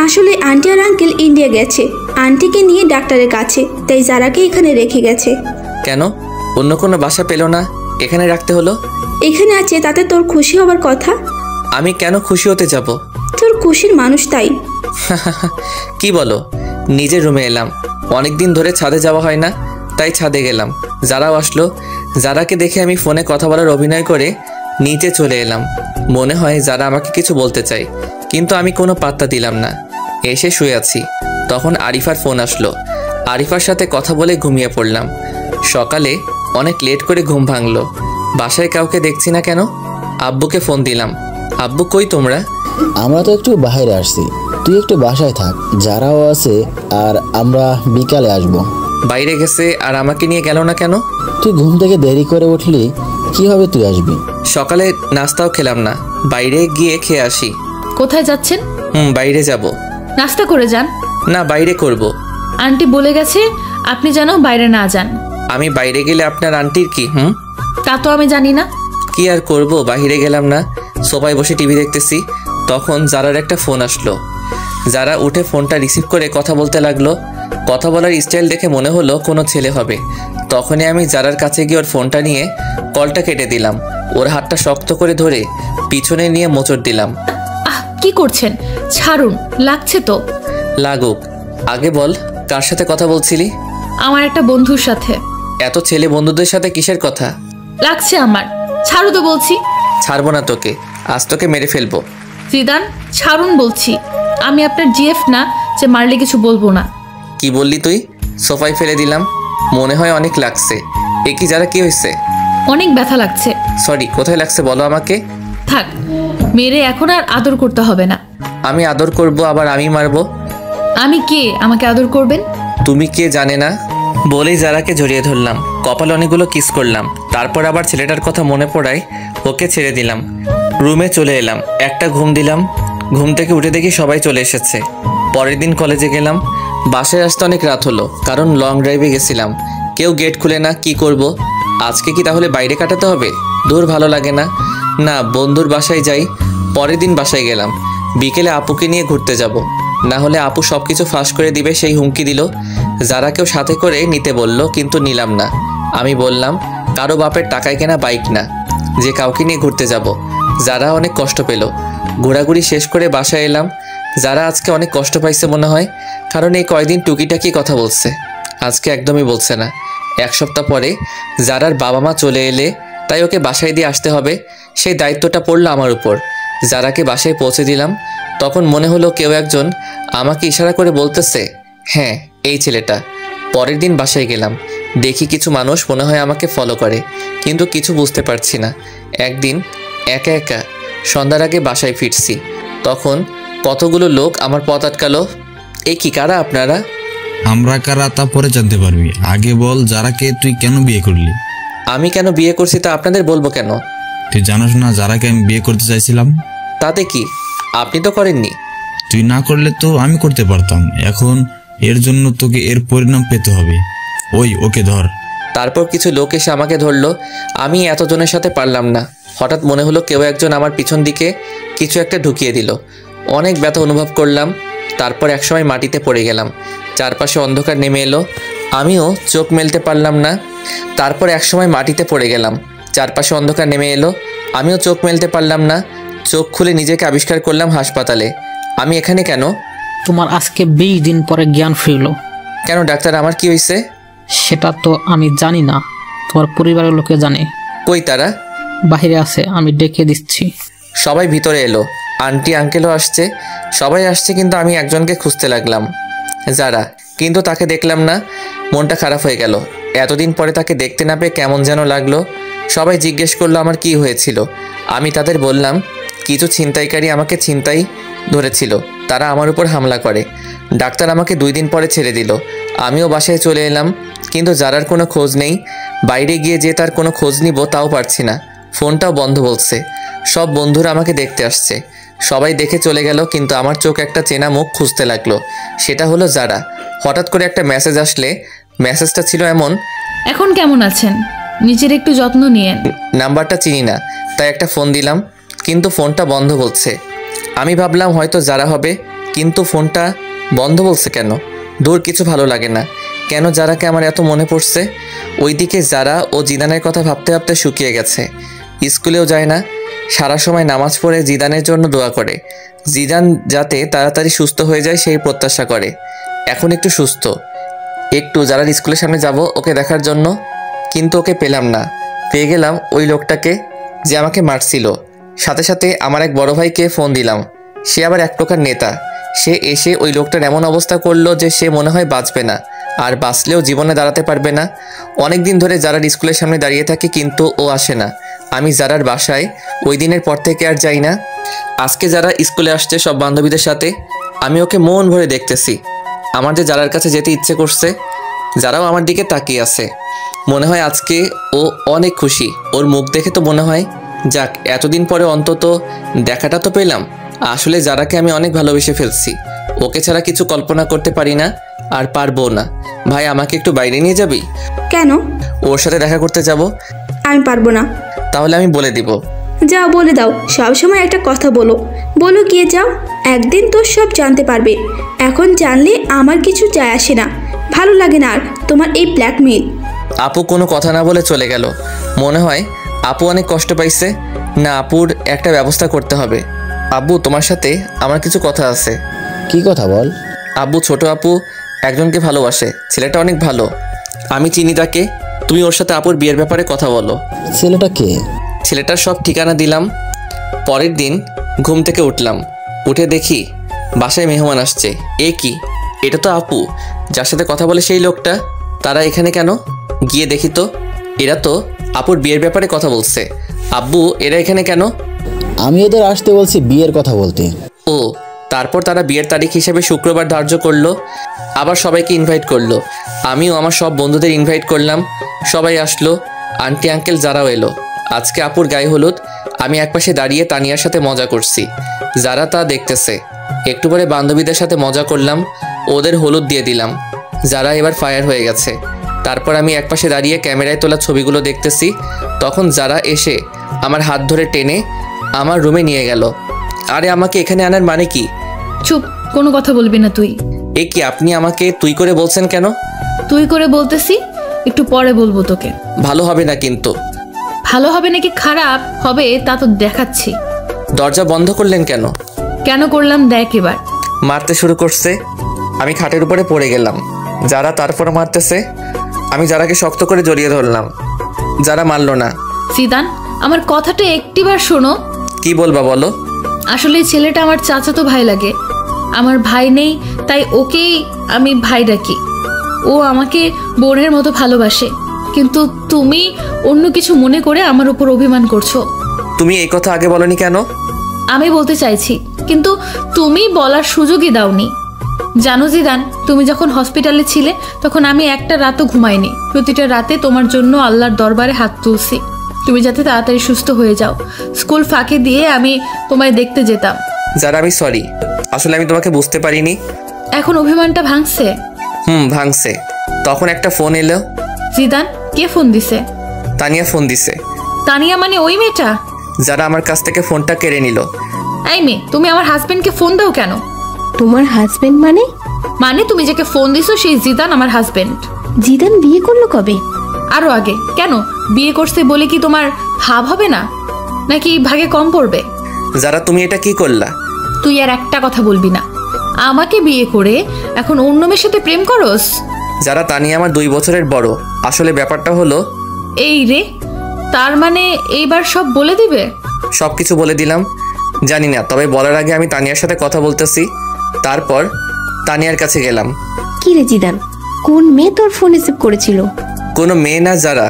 আসলে আন্টি আর আঙ্কেল ইন্ডিয়া গেছে, আন্টিকে নিয়ে ডাক্তারের কাছে, তাই যারাকে এখানে রেখে গেছে। কেন, অন্য কোনো বাসা পেল না, এখানে রাখতে হলো? এখানে আছে, তাতে তোর খুশি হবার কথা। আমি কেন খুশি হতে যাব? তোর খুশির মানুষ তাই। কি বলো? নিজের রুমে এলাম। অনেকদিন ধরে ছাদে যাওয়া হয় না, তাই ছাদে গেলাম। যারাও আসলো। যারাকে দেখে আমি ফোনে কথা বলার অভিনয় করে নিচে চলে এলাম। মনে হয় যারা আমাকে কিছু বলতে চাই, কিন্তু আমি কোনো পাত্তা দিলাম না। এসে শুয়ে আছি, তখন আরিফার ফোন আসলো। আরিফার সাথে কথা বলে ঘুমিয়ে পড়লাম। সকালে অনেক লেট করে ঘুম ভাঙলো। বাসায় কাউকে দেখছি না কেন? আব্বুকে ফোন দিলাম। আব্বু, কই তোমরা? আমরা তো একটু বাইরে আসছি, তুই একটু বাসায় থাক, যারাও আছে, আর আমরা বিকালে আসব। বাইরে গেছে আর আমাকে নিয়ে গেল না কেন? তুই ঘুম থেকে দেরি করে উঠলি, কি হবে তুই আসবি? সকালে নাস্তাও খেলাম না, বাইরে গিয়ে খেয়ে আসি। কোথায় যাচ্ছেন? বাইরে যাব। নাস্তা করে যান। না, বাইরে করব। আন্টি বলে গেছে আপনি যেন বাইরে না যান। আমি বাইরে গেলে আপনার আন্টির কি? তা তো আমি জানি না। কি আর করব, বাইরে গেলাম না, সোফায় বসে টিভি দেখতেছি। তখন যারার একটা ফোন আসলো। যারা উঠে ফোনটা রিসিভ করে কথা বলতে লাগলো। কথা বলার স্টাইল দেখে মনে হলো কোনো ছেলে হবে। তখনই আমি যারার কাছে গিয়ে ওর ফোনটা নিয়ে কলটা কেটে দিলাম। ওর হাতটা শক্ত করে ধরে পিছনে নিয়ে মোচড় দিলাম। কি করছেন? ছাড়ুন, লাগছে তো। লাগুক, আগে বল কার সাথে কথা বলছিলি? আমার একটা বন্ধুর সাথে। এত ছেলে বন্ধুদের সাথে কিসের কথা? লাগছে আমার, ছাড়ু তো বলছি। ছাড়বো না তোকে, আজ তোকে মেরে ফেলবো। জিদান, ছাড়ুন বলছি। আমি আপনার জিএফ না যে মারলে কিছু বলবো না। কি বললি তুই? সোফায় ফেলে দিলাম। মনে হয় অনেক লাগছে। এ কি, যারা কি হয়েছে? অনেক ব্যথা লাগছে। সরি, কোথায় লাগছে বলো আমাকে। থাক, মেরে এখন আর আদর করতে হবে না। আমি আদর করব, আবার আমি মারবো? আমি কে আমাকে আদর করবেন? তুমি কে জানে না। বলেই যারাকে জড়িয়ে ধরলাম, কপালে অনেকগুলো কিস করলাম। তারপর আবার ছেলেটার কথা মনে পড়ায় ওকে ছেড়ে দিলাম। রুমে চলে এলাম, একটা ঘুম দিলাম। ঘুম থেকে উঠে দেখি সবাই চলে এসেছে। পরের দিন কলেজে গেলাম। বাসায় আসতে অনেক রাত হলো, কারণ লং ড্রাইভে গেছিলাম। কেউ গেট খুলে না, কি করব? আজকে কি তাহলে বাইরে কাটাতে হবে? দূর ভালো লাগে না। না, বন্ধুর বাসায় যাই। পরের দিন বাসায় গেলাম। বিকেলে আপুকে নিয়ে ঘুরতে যাব, না হলে আপু সব কিছু ফাঁস করে দিবে সেই হুমকি দিল। যারাকেও সাথে করে নিতে বলল, কিন্তু নিলাম না। আমি বললাম কারো বাপের টাকায় কেনা বাইক না যে কাউকে নিয়ে ঘুরতে যাব। যারা অনেক কষ্ট পেল। ঘোরাঘুরি শেষ করে বাসায় এলাম। যারা আজকে অনেক কষ্ট পাইছে মনে হয়, কারণ এই কয়দিন টুকিটাকি কথা বলছে, আজকে একদমই বলছে না। এক সপ্তাহ পরে যারার বাবা মা চলে এলে তাই ওকে বাসায় দিয়ে আসতে হবে, সেই দায়িত্বটা পড়লো আমার উপর। যারাকে বাসায় পৌঁছে দিলাম, তখন মনে হলো কেউ একজন আমাকে ইশারা করে বলতেছে, হ্যাঁ এই ছেলেটা। পরের দিন বাসায় গেলাম, দেখি কিছু মানুষ মনে হয় আমাকে ফলো করে, কিন্তু কিছু বুঝতে পারছি না। একদিন একা একা সন্ধ্যার আগে বাসায় ফিরছি, তখন কতগুলো লোক আমার পথ আটকালো। এই কি, কারা আপনারা? আমরা কারা তা পরে জানতে পারবি, আগে বল যারাকে তুই কেন বিয়ে করলি? আমি কেন বিয়ে করছি তা আপনাদের বলবো কেন? তুই জানোস না যারাকে আমি বিয়ে করতে চাইছিলাম? তাতে কি, আপনি তো করেননি। তুই না করলে তো আমি করতে পারতাম। এখন এর জন্য তোকে এর পরিণাম পেতে হবে। ওকে ধর। তারপর কিছু লোক এসে আমাকে ধরলো। আমি এতজনের সাথে পারলাম না। হঠাৎ মনে হলো কেউ একজন আমার পিছন দিকে কিছু একটা ঢুকিয়ে দিল। অনেক ব্যথা অনুভব করলাম। তারপর একসময় মাটিতে পড়ে গেলাম। চারপাশে অন্ধকার নেমে এলো, আমিও চোখ মেলতে পারলাম না। তারপর একসময় মাটিতে পড়ে গেলাম, চারপাশে অন্ধকার নেমে এলো, আমিও চোখ মেলতে পারলাম না। চোখ খুলে নিজেকে আবিষ্কার করলাম হাসপাতালে। আমি এখানে কেন? তোমার আজকে 20 দিন পরে জ্ঞান ফিরল। কেন ডাক্তার, আমার কি হয়েছে? সেটা তো আমি জানি না, তোমার পরিবারের লোকে জানে। কই তারা? বাইরে আছে, আমি ডেকে দিচ্ছি। সবাই ভিতরে এলো। আন্টি আঙ্কেলও আসছে, সবাই আসছে, কিন্তু আমি একজনকে খুঁজতে লাগলাম, যারা। কিন্তু তাকে দেখলাম না। মনটা খারাপ হয়ে গেল। এতদিন পরে তাকে দেখতে না পেয়ে কেমন যেন লাগলো। সবাই জিজ্ঞেস করলো আমার কি হয়েছিল। আমি তাদের বললাম কিছু ছিনতাইকারী আমাকে ছিনতাই ধরেছিল, তারা আমার উপর হামলা করে। ডাক্তার আমাকে 2 দিন পরে ছেড়ে দিল। আমিও বাসায় চলে এলাম, কিন্তু যারার কোনো খোঁজ নেই। বাইরে গিয়ে যে তার কোনো খোঁজ নিব তাও পারছি না, ফোনটাও বন্ধ বলছে। সব বন্ধুরা আমাকে দেখতে আসছে, সবাই দেখে চলে গেল, কিন্তু আমার চোখ একটা চেনা মুখ খুঁজতে লাগলো। সেটা হলো যারা। হঠাৎ করে একটা মেসেজ আসলে, মেসেজটা ছিল এমন, এখন কেমন আছেন, নিজের একটু যত্ন নিয়েন। নাম্বারটা চিনি না, তাই একটা ফোন দিলাম, কিন্তু ফোনটা বন্ধ বলছে। আমি ভাবলাম হয়তো যারা হবে, কিন্তু ফোনটা বন্ধ বলছে কেন? দূর, কিছু ভালো লাগে না। কেন যারাকে আমার এত মনে পড়ছে? ওইদিকে যারা ও জিদানের কথা ভাবতে ভাবতে শুকিয়ে গেছে। স্কুলেও যায় না, সারা সময় নামাজ পড়ে জিদানের জন্য দোয়া করে। জিদান যাতে তাড়াতাড়ি সুস্থ হয়ে যায় সেই প্রত্যাশা করে। এখন একটু সুস্থ, একটু যারা স্কুলের সামনে যাব ওকে দেখার জন্য, কিন্তু ওকে পেলাম না। পেয়ে গেলাম ওই লোকটাকে যে আমাকে মারছিল। সাথে সাথে আমার এক বড় ভাইকে ফোন দিলাম, সে আবার এক প্রকার নেতা। সে এসে ওই লোকটার এমন অবস্থা করলো যে সে মনে হয় বাঁচবে না, আর বাঁচলেও জীবনে দাঁড়াতে পারবে না। অনেক দিন ধরে যারার স্কুলের সামনে দাঁড়িয়ে থাকে, কিন্তু ও আসে না। আমি যারার বাসায় ওই দিনের পর থেকে আর যাই না। আজকে যারা স্কুলে আসছে সব বান্ধবীদের সাথে, আমি ওকে মন ভরে দেখতেছি। আমার যে যারার কাছে যেতে ইচ্ছে করছে, যারাও আমার দিকে তাকিয়ে আছে। মনে হয় আজকে ও অনেক খুশি। ওর মুখ দেখে তো মনে হয় যাক, এতদিন পরে অন্তত দেখাটা তো পেলাম। আসলে যারাকে আমি অনেক ভালোবেসে ফেলছি। ওকে ছাড়া কিছু কল্পনা করতে পারি না, আর পারবো না। ভাই, আমাকে একটু বাইরে নিয়ে যাবি? কেন? ওর সাথে দেখা করতে যাব। আমি পারবো না। তাহলে আমি বলে দিব। যাও, বলে দাও। সব সময় একটা কথা বলো গিয়ে যাও। একদিন তো সব জানতে পারবে। এখন জানলে আমার কিছু যায় আসে না, ভালো লাগে না আর তোমার এই ব্ল্যাকমেইল। আপু কোনো কথা না বলে চলে গেল। মনে হয় আপু অনেক কষ্ট পাইছে। না, আপুর একটা ব্যবস্থা করতে হবে। আব্বু, তোমার সাথে আমার কিছু কথা আছে। কি কথা বল? আব্বু, ছোট আপু একজনকে ভালোবাসে, ছেলেটা অনেক ভালো। আমি চিনি তাকে। তুমি ওর সাথে আপুর বিয়ের ব্যাপারে কথা বলো। ছেলেটা কে? ছেলেটার সব ঠিকানা দিলাম। পরের দিন ঘুম থেকে উঠলাম, উঠে দেখি বাসায় মেহমান আসছে। এ কি, এটা তো আপু যার সাথে কথা বলে সেই লোকটা। তারা এখানে কেন? গিয়ে দেখি তো, এরা তো আপুর বিয়ের ব্যাপারে কথা বলছে। আব্বু, এরা এখানে কেন? আমি এদের আসতে বলছি বিয়ের কথা বলতে। ও, তারপর তারা বিয়ের তারিখ হিসেবে শুক্রবার ধার্য করলো। আবার সবাইকে ইনভাইট করলো। আমিও আমার সব বন্ধুদের ইনভাইট করলাম। সবাই আসলো। আন্টি আঙ্কেল যারাও এলো। আজকে আপুর গায়ে হলুদ। আমি একপাশে দাঁড়িয়ে তানিয়ার সাথে মজা করছি, যারা তা দেখতেছে। একটু পরে বান্ধবীদের সাথে মজা করলাম, ওদের হলুদ দিয়ে দিলাম। যারা এবার ফায়ার হয়ে গেছে। তারপর আমি একপাশে দাঁড়িয়ে ক্যামেরায় তোলা ছবিগুলো দেখতেছি। তখন যারা এসে আমার হাত ধরে টেনে আমার রুমে নিয়ে গেল। আরে আমাকে এখানে আনার মানে কি? চুপ, কোনো কথা বলবি না তুই। এ কি, আপনি আমাকে তুই করে বলছেন কেন? তুই করে বলতেছি, একটু পরে বলবো তোকে। ভালো হবে না কিন্তু। ভালো হবে নাকি খারাপ হবে তা তো দেখাচ্ছি। দরজা বন্ধ করলেন কেন? কেন করলাম দেখ এবার। মারতে শুরু করছে, আমি খাটের উপরে পড়ে গেলাম। যারা তারপর মারতেছে, আমি যারাকে শক্ত করে জড়িয়ে ধরলাম। যারা মারলো না। জিদান, আমার কথাটা একটিবার শোনো। কি বলবা বলো? আসলে ছেলেটা আমার চাচাতো ভাই লাগে। আমার ভাই নেই, তাই ওকেই আমি ভাই ডাকি। ও আমাকে বোনের মতো ভালোবাসে, কিন্তু তুমি অন্য কিছু মনে করে আমার উপর অভিমান করছো। তুমি এই কথা আগে বলনি কেন? আমি বলতে চাইছি, কিন্তু তুমি বলার সুযোগই দাওনি। জানো জিদান, তুমি যখন হসপিটালে ছিলে তখন আমি একটা রাতও ঘুমাইনি। প্রতিটা রাতে তোমার জন্য আল্লাহর দরবারে হাত তুলছি, তুমি যাতে তাড়াতাড়ি সুস্থ হয়ে যাও। স্কুল ফাঁকে দিয়ে আমি তোমায় দেখতে যেতাম। যারা আমি সরি, আসলে আমি তোমাকে বুঝতে পারিনি। এখন অভিমানটা ভাঙছে? ভাঙছে। তখন একটা ফোন এলো। জিদান, কে ফোন দিছে? তানিয়া ফোন দিছে। তানিয়া মানে ওই মেয়েটা? যারা আমার কাছ থেকে ফোনটা কেড়ে নিল। এই মেয়ে, তুমি আমার হাজবেন্ডকে ফোন দাও কেন? তোমার হাজবেন্ড মানে? মানে তুমি যাকে ফোন দিছো সেই জিদান আমার হাজবেন্ড। জিদান বিয়ে করলো কবে? আরো আগে। কেন, বিয়ে করছে বলে কি তোমার ভাব হবে না, নাকি ভাগে কম পড়বে? যারা তুমি এটা কি করলা? তুই আর একটা কথা বলবি না। আমাকে বিয়ে করে এখন অন্য মেয়ের সাথে প্রেম করস? যারা তানিয়া আমার 2 বছরের বড়। আসলে ব্যাপারটা হলো এই রে, তার মানে এইবার সব বলে দিবে? সবকিছু বলে দিলাম। জানি না, তবে বলার আগে আমি তানিয়ার সাথে কথা বলতেছি। তারপর তানিয়ার কাছে গেলাম। কি রে জিদান, কোন মেয়ে তোর ফোন রিসিভ করেছিল? কোনো মেয়ে না, যারা।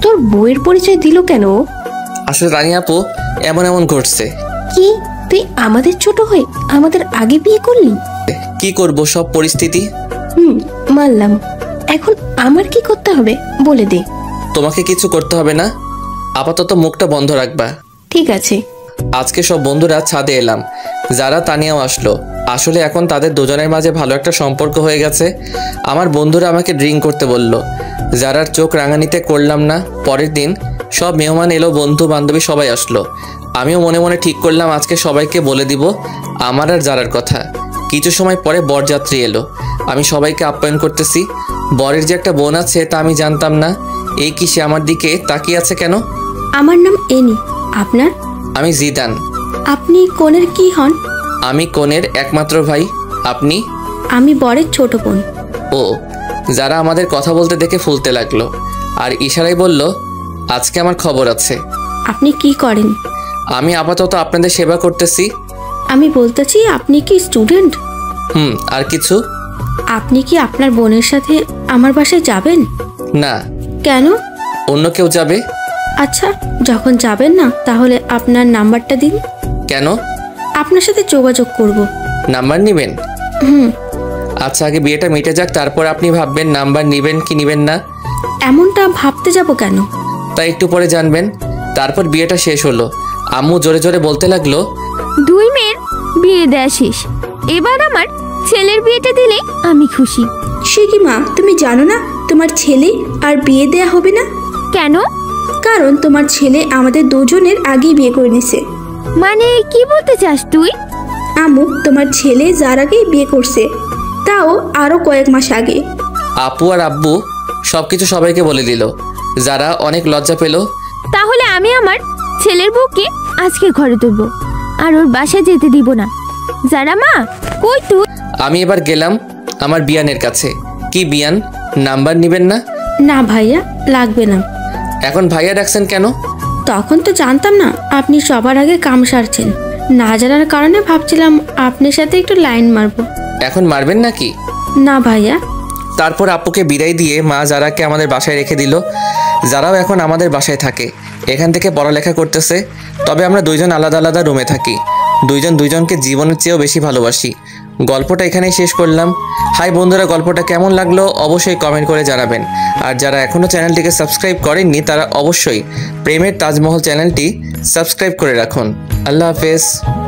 তোর বউয়ের পরিচয় দিল কেন? আসলে তানিয়া আপু, এমন ঘটছে। কি, তুই আমাদের ছোট হয়ে আমাদের আগে বিয়ে করলি? কি করব, সব পরিস্থিতি। মানলাম। এখন আমার কি করতে হবে বলে দে। তোমাকে কিছু করতে হবে না, আপাতত মুখটা বন্ধ রাখবা। ঠিক আছে। আজকে সব বন্ধুরা ছাদে এলাম। যারা তানিয়াও আসলো। আসলে এখন তাদের দুজনের মাঝে ভালো একটা সম্পর্ক হয়ে গেছে। আমার বন্ধুরা আমাকে ড্রিঙ্ক করতে বলল। যারার চোখ রাঙানিতে করলাম না। পরের দিন সব মেহমান এলো, বন্ধু বান্ধবী সবাই আসলো। আমিও মনে মনে ঠিক করলাম আজকে সবাইকে বলে দিব আমার আর যারার কথা। কিছু সময় পরে বরযাত্রী এলো। আমি সবাইকে আপ্যায়ন করতেছি। বরের যে একটা বোন আছে তা আমি জানতাম না। এই কি, সে আমার দিকে তাকিয়ে আছে কেন? আমার নাম এনি। আপনার? আমি জিদান। আপনি কোনের কি হন? আমি কোনের একমাত্র ভাই। আপনি? আমি বরের ছোট বোন। ও। যারা আমাদের কথা বলতে দেখে ফুলতে লাগলো আর ইশারায় বলল আজকে আমার খবর আছে। আপনি কি করেন? আমি আপাতত আপনাদের সেবা করতেছি। আমি বলতেছি, আপনি কি স্টুডেন্ট? আর কিছু? আপনি কি আপনার বোনের সাথে আমার বাসায় যাবেন? না। কেন? অন্য কেউ যাবে। আচ্ছা, যখন যাবেন না তাহলে আপনার নাম্বারটা দিন। কেন? আপনার সাথে যোগাযোগ করব। নাম্বার নেবেন? আচ্ছা, আগে বিয়েটা মিটে যাক, তারপর আপনি ভাববেন নাম্বার নেবেন কি নেবেন না। এমনটা ভাবতে যাব কেন? তাই একটু পরে জানবেন। তারপর বিয়েটা শেষ হলো। আম্মু জোরে জোরে বলতে লাগলো, 2 মেয়ের বিয়ে দেয়া শেষ, এবার আমার ছেলের বিয়েটা দিলে আমি খুশি। সে কি মা, তুমি জানো না তোমার ছেলে আর বিয়ে দেয়া হবে না? কেন? কারণ তোমার ছেলে আমাদের দুজনের আগেই বিয়ে করে নিছে। মানে কি বলতে চাস তুই? আম্মু, তোমার ছেলে যার আগেই বিয়ে করছে, তাও আরো কয়েক মাস আগে। আপু আর আব্বু সবকিছু সবাইকে বলে দিল। যারা অনেক লজ্জা পেল। তাহলে আমি আমার ছেলের বউকে আজকে ঘরে তুলবো আর ওর বাসায় যেতে দিব না। যারা মা, কই তুই? আমি এবার গেলাম আমার বিয়ানের কাছে। কি বিয়ান, নাম্বার নেবেন না? না ভাইয়া, লাগবে না। এখন ভাইয়া ডাকছেন কেন? তখন তো জানতাম না আপনি সবার আগে কাম সারছেন। না জানার কারণে ভাবছিলাম আপনার সাথে একটু লাইন মারবো। এখন মারবেন নাকি? না ভাইয়া। তারপর আপুকে বিদায় দিয়ে মা যারাকে আমাদের বাসায় রেখে দিল। যারাও এখন আমাদের বাসায় থাকে, এখান থেকে পড়ালেখা করতেছে। তবে আমরা 2জন আলাদা আলাদা রুমে থাকি। দুইজন দুইজনকে জীবনের চেয়েও বেশি ভালোবাসি। গল্পটা এখানেই শেষ করলাম। হাই বন্ধুরা, গল্পটা কেমন লাগলো অবশ্যই কমেন্ট করে জানাবেন। আর যারা এখনও চ্যানেলটিকে সাবস্ক্রাইব করেননি তারা অবশ্যই প্রেমের তাজমহল চ্যানেলটি সাবস্ক্রাইব করে রাখুন। আল্লাহ হাফেজ।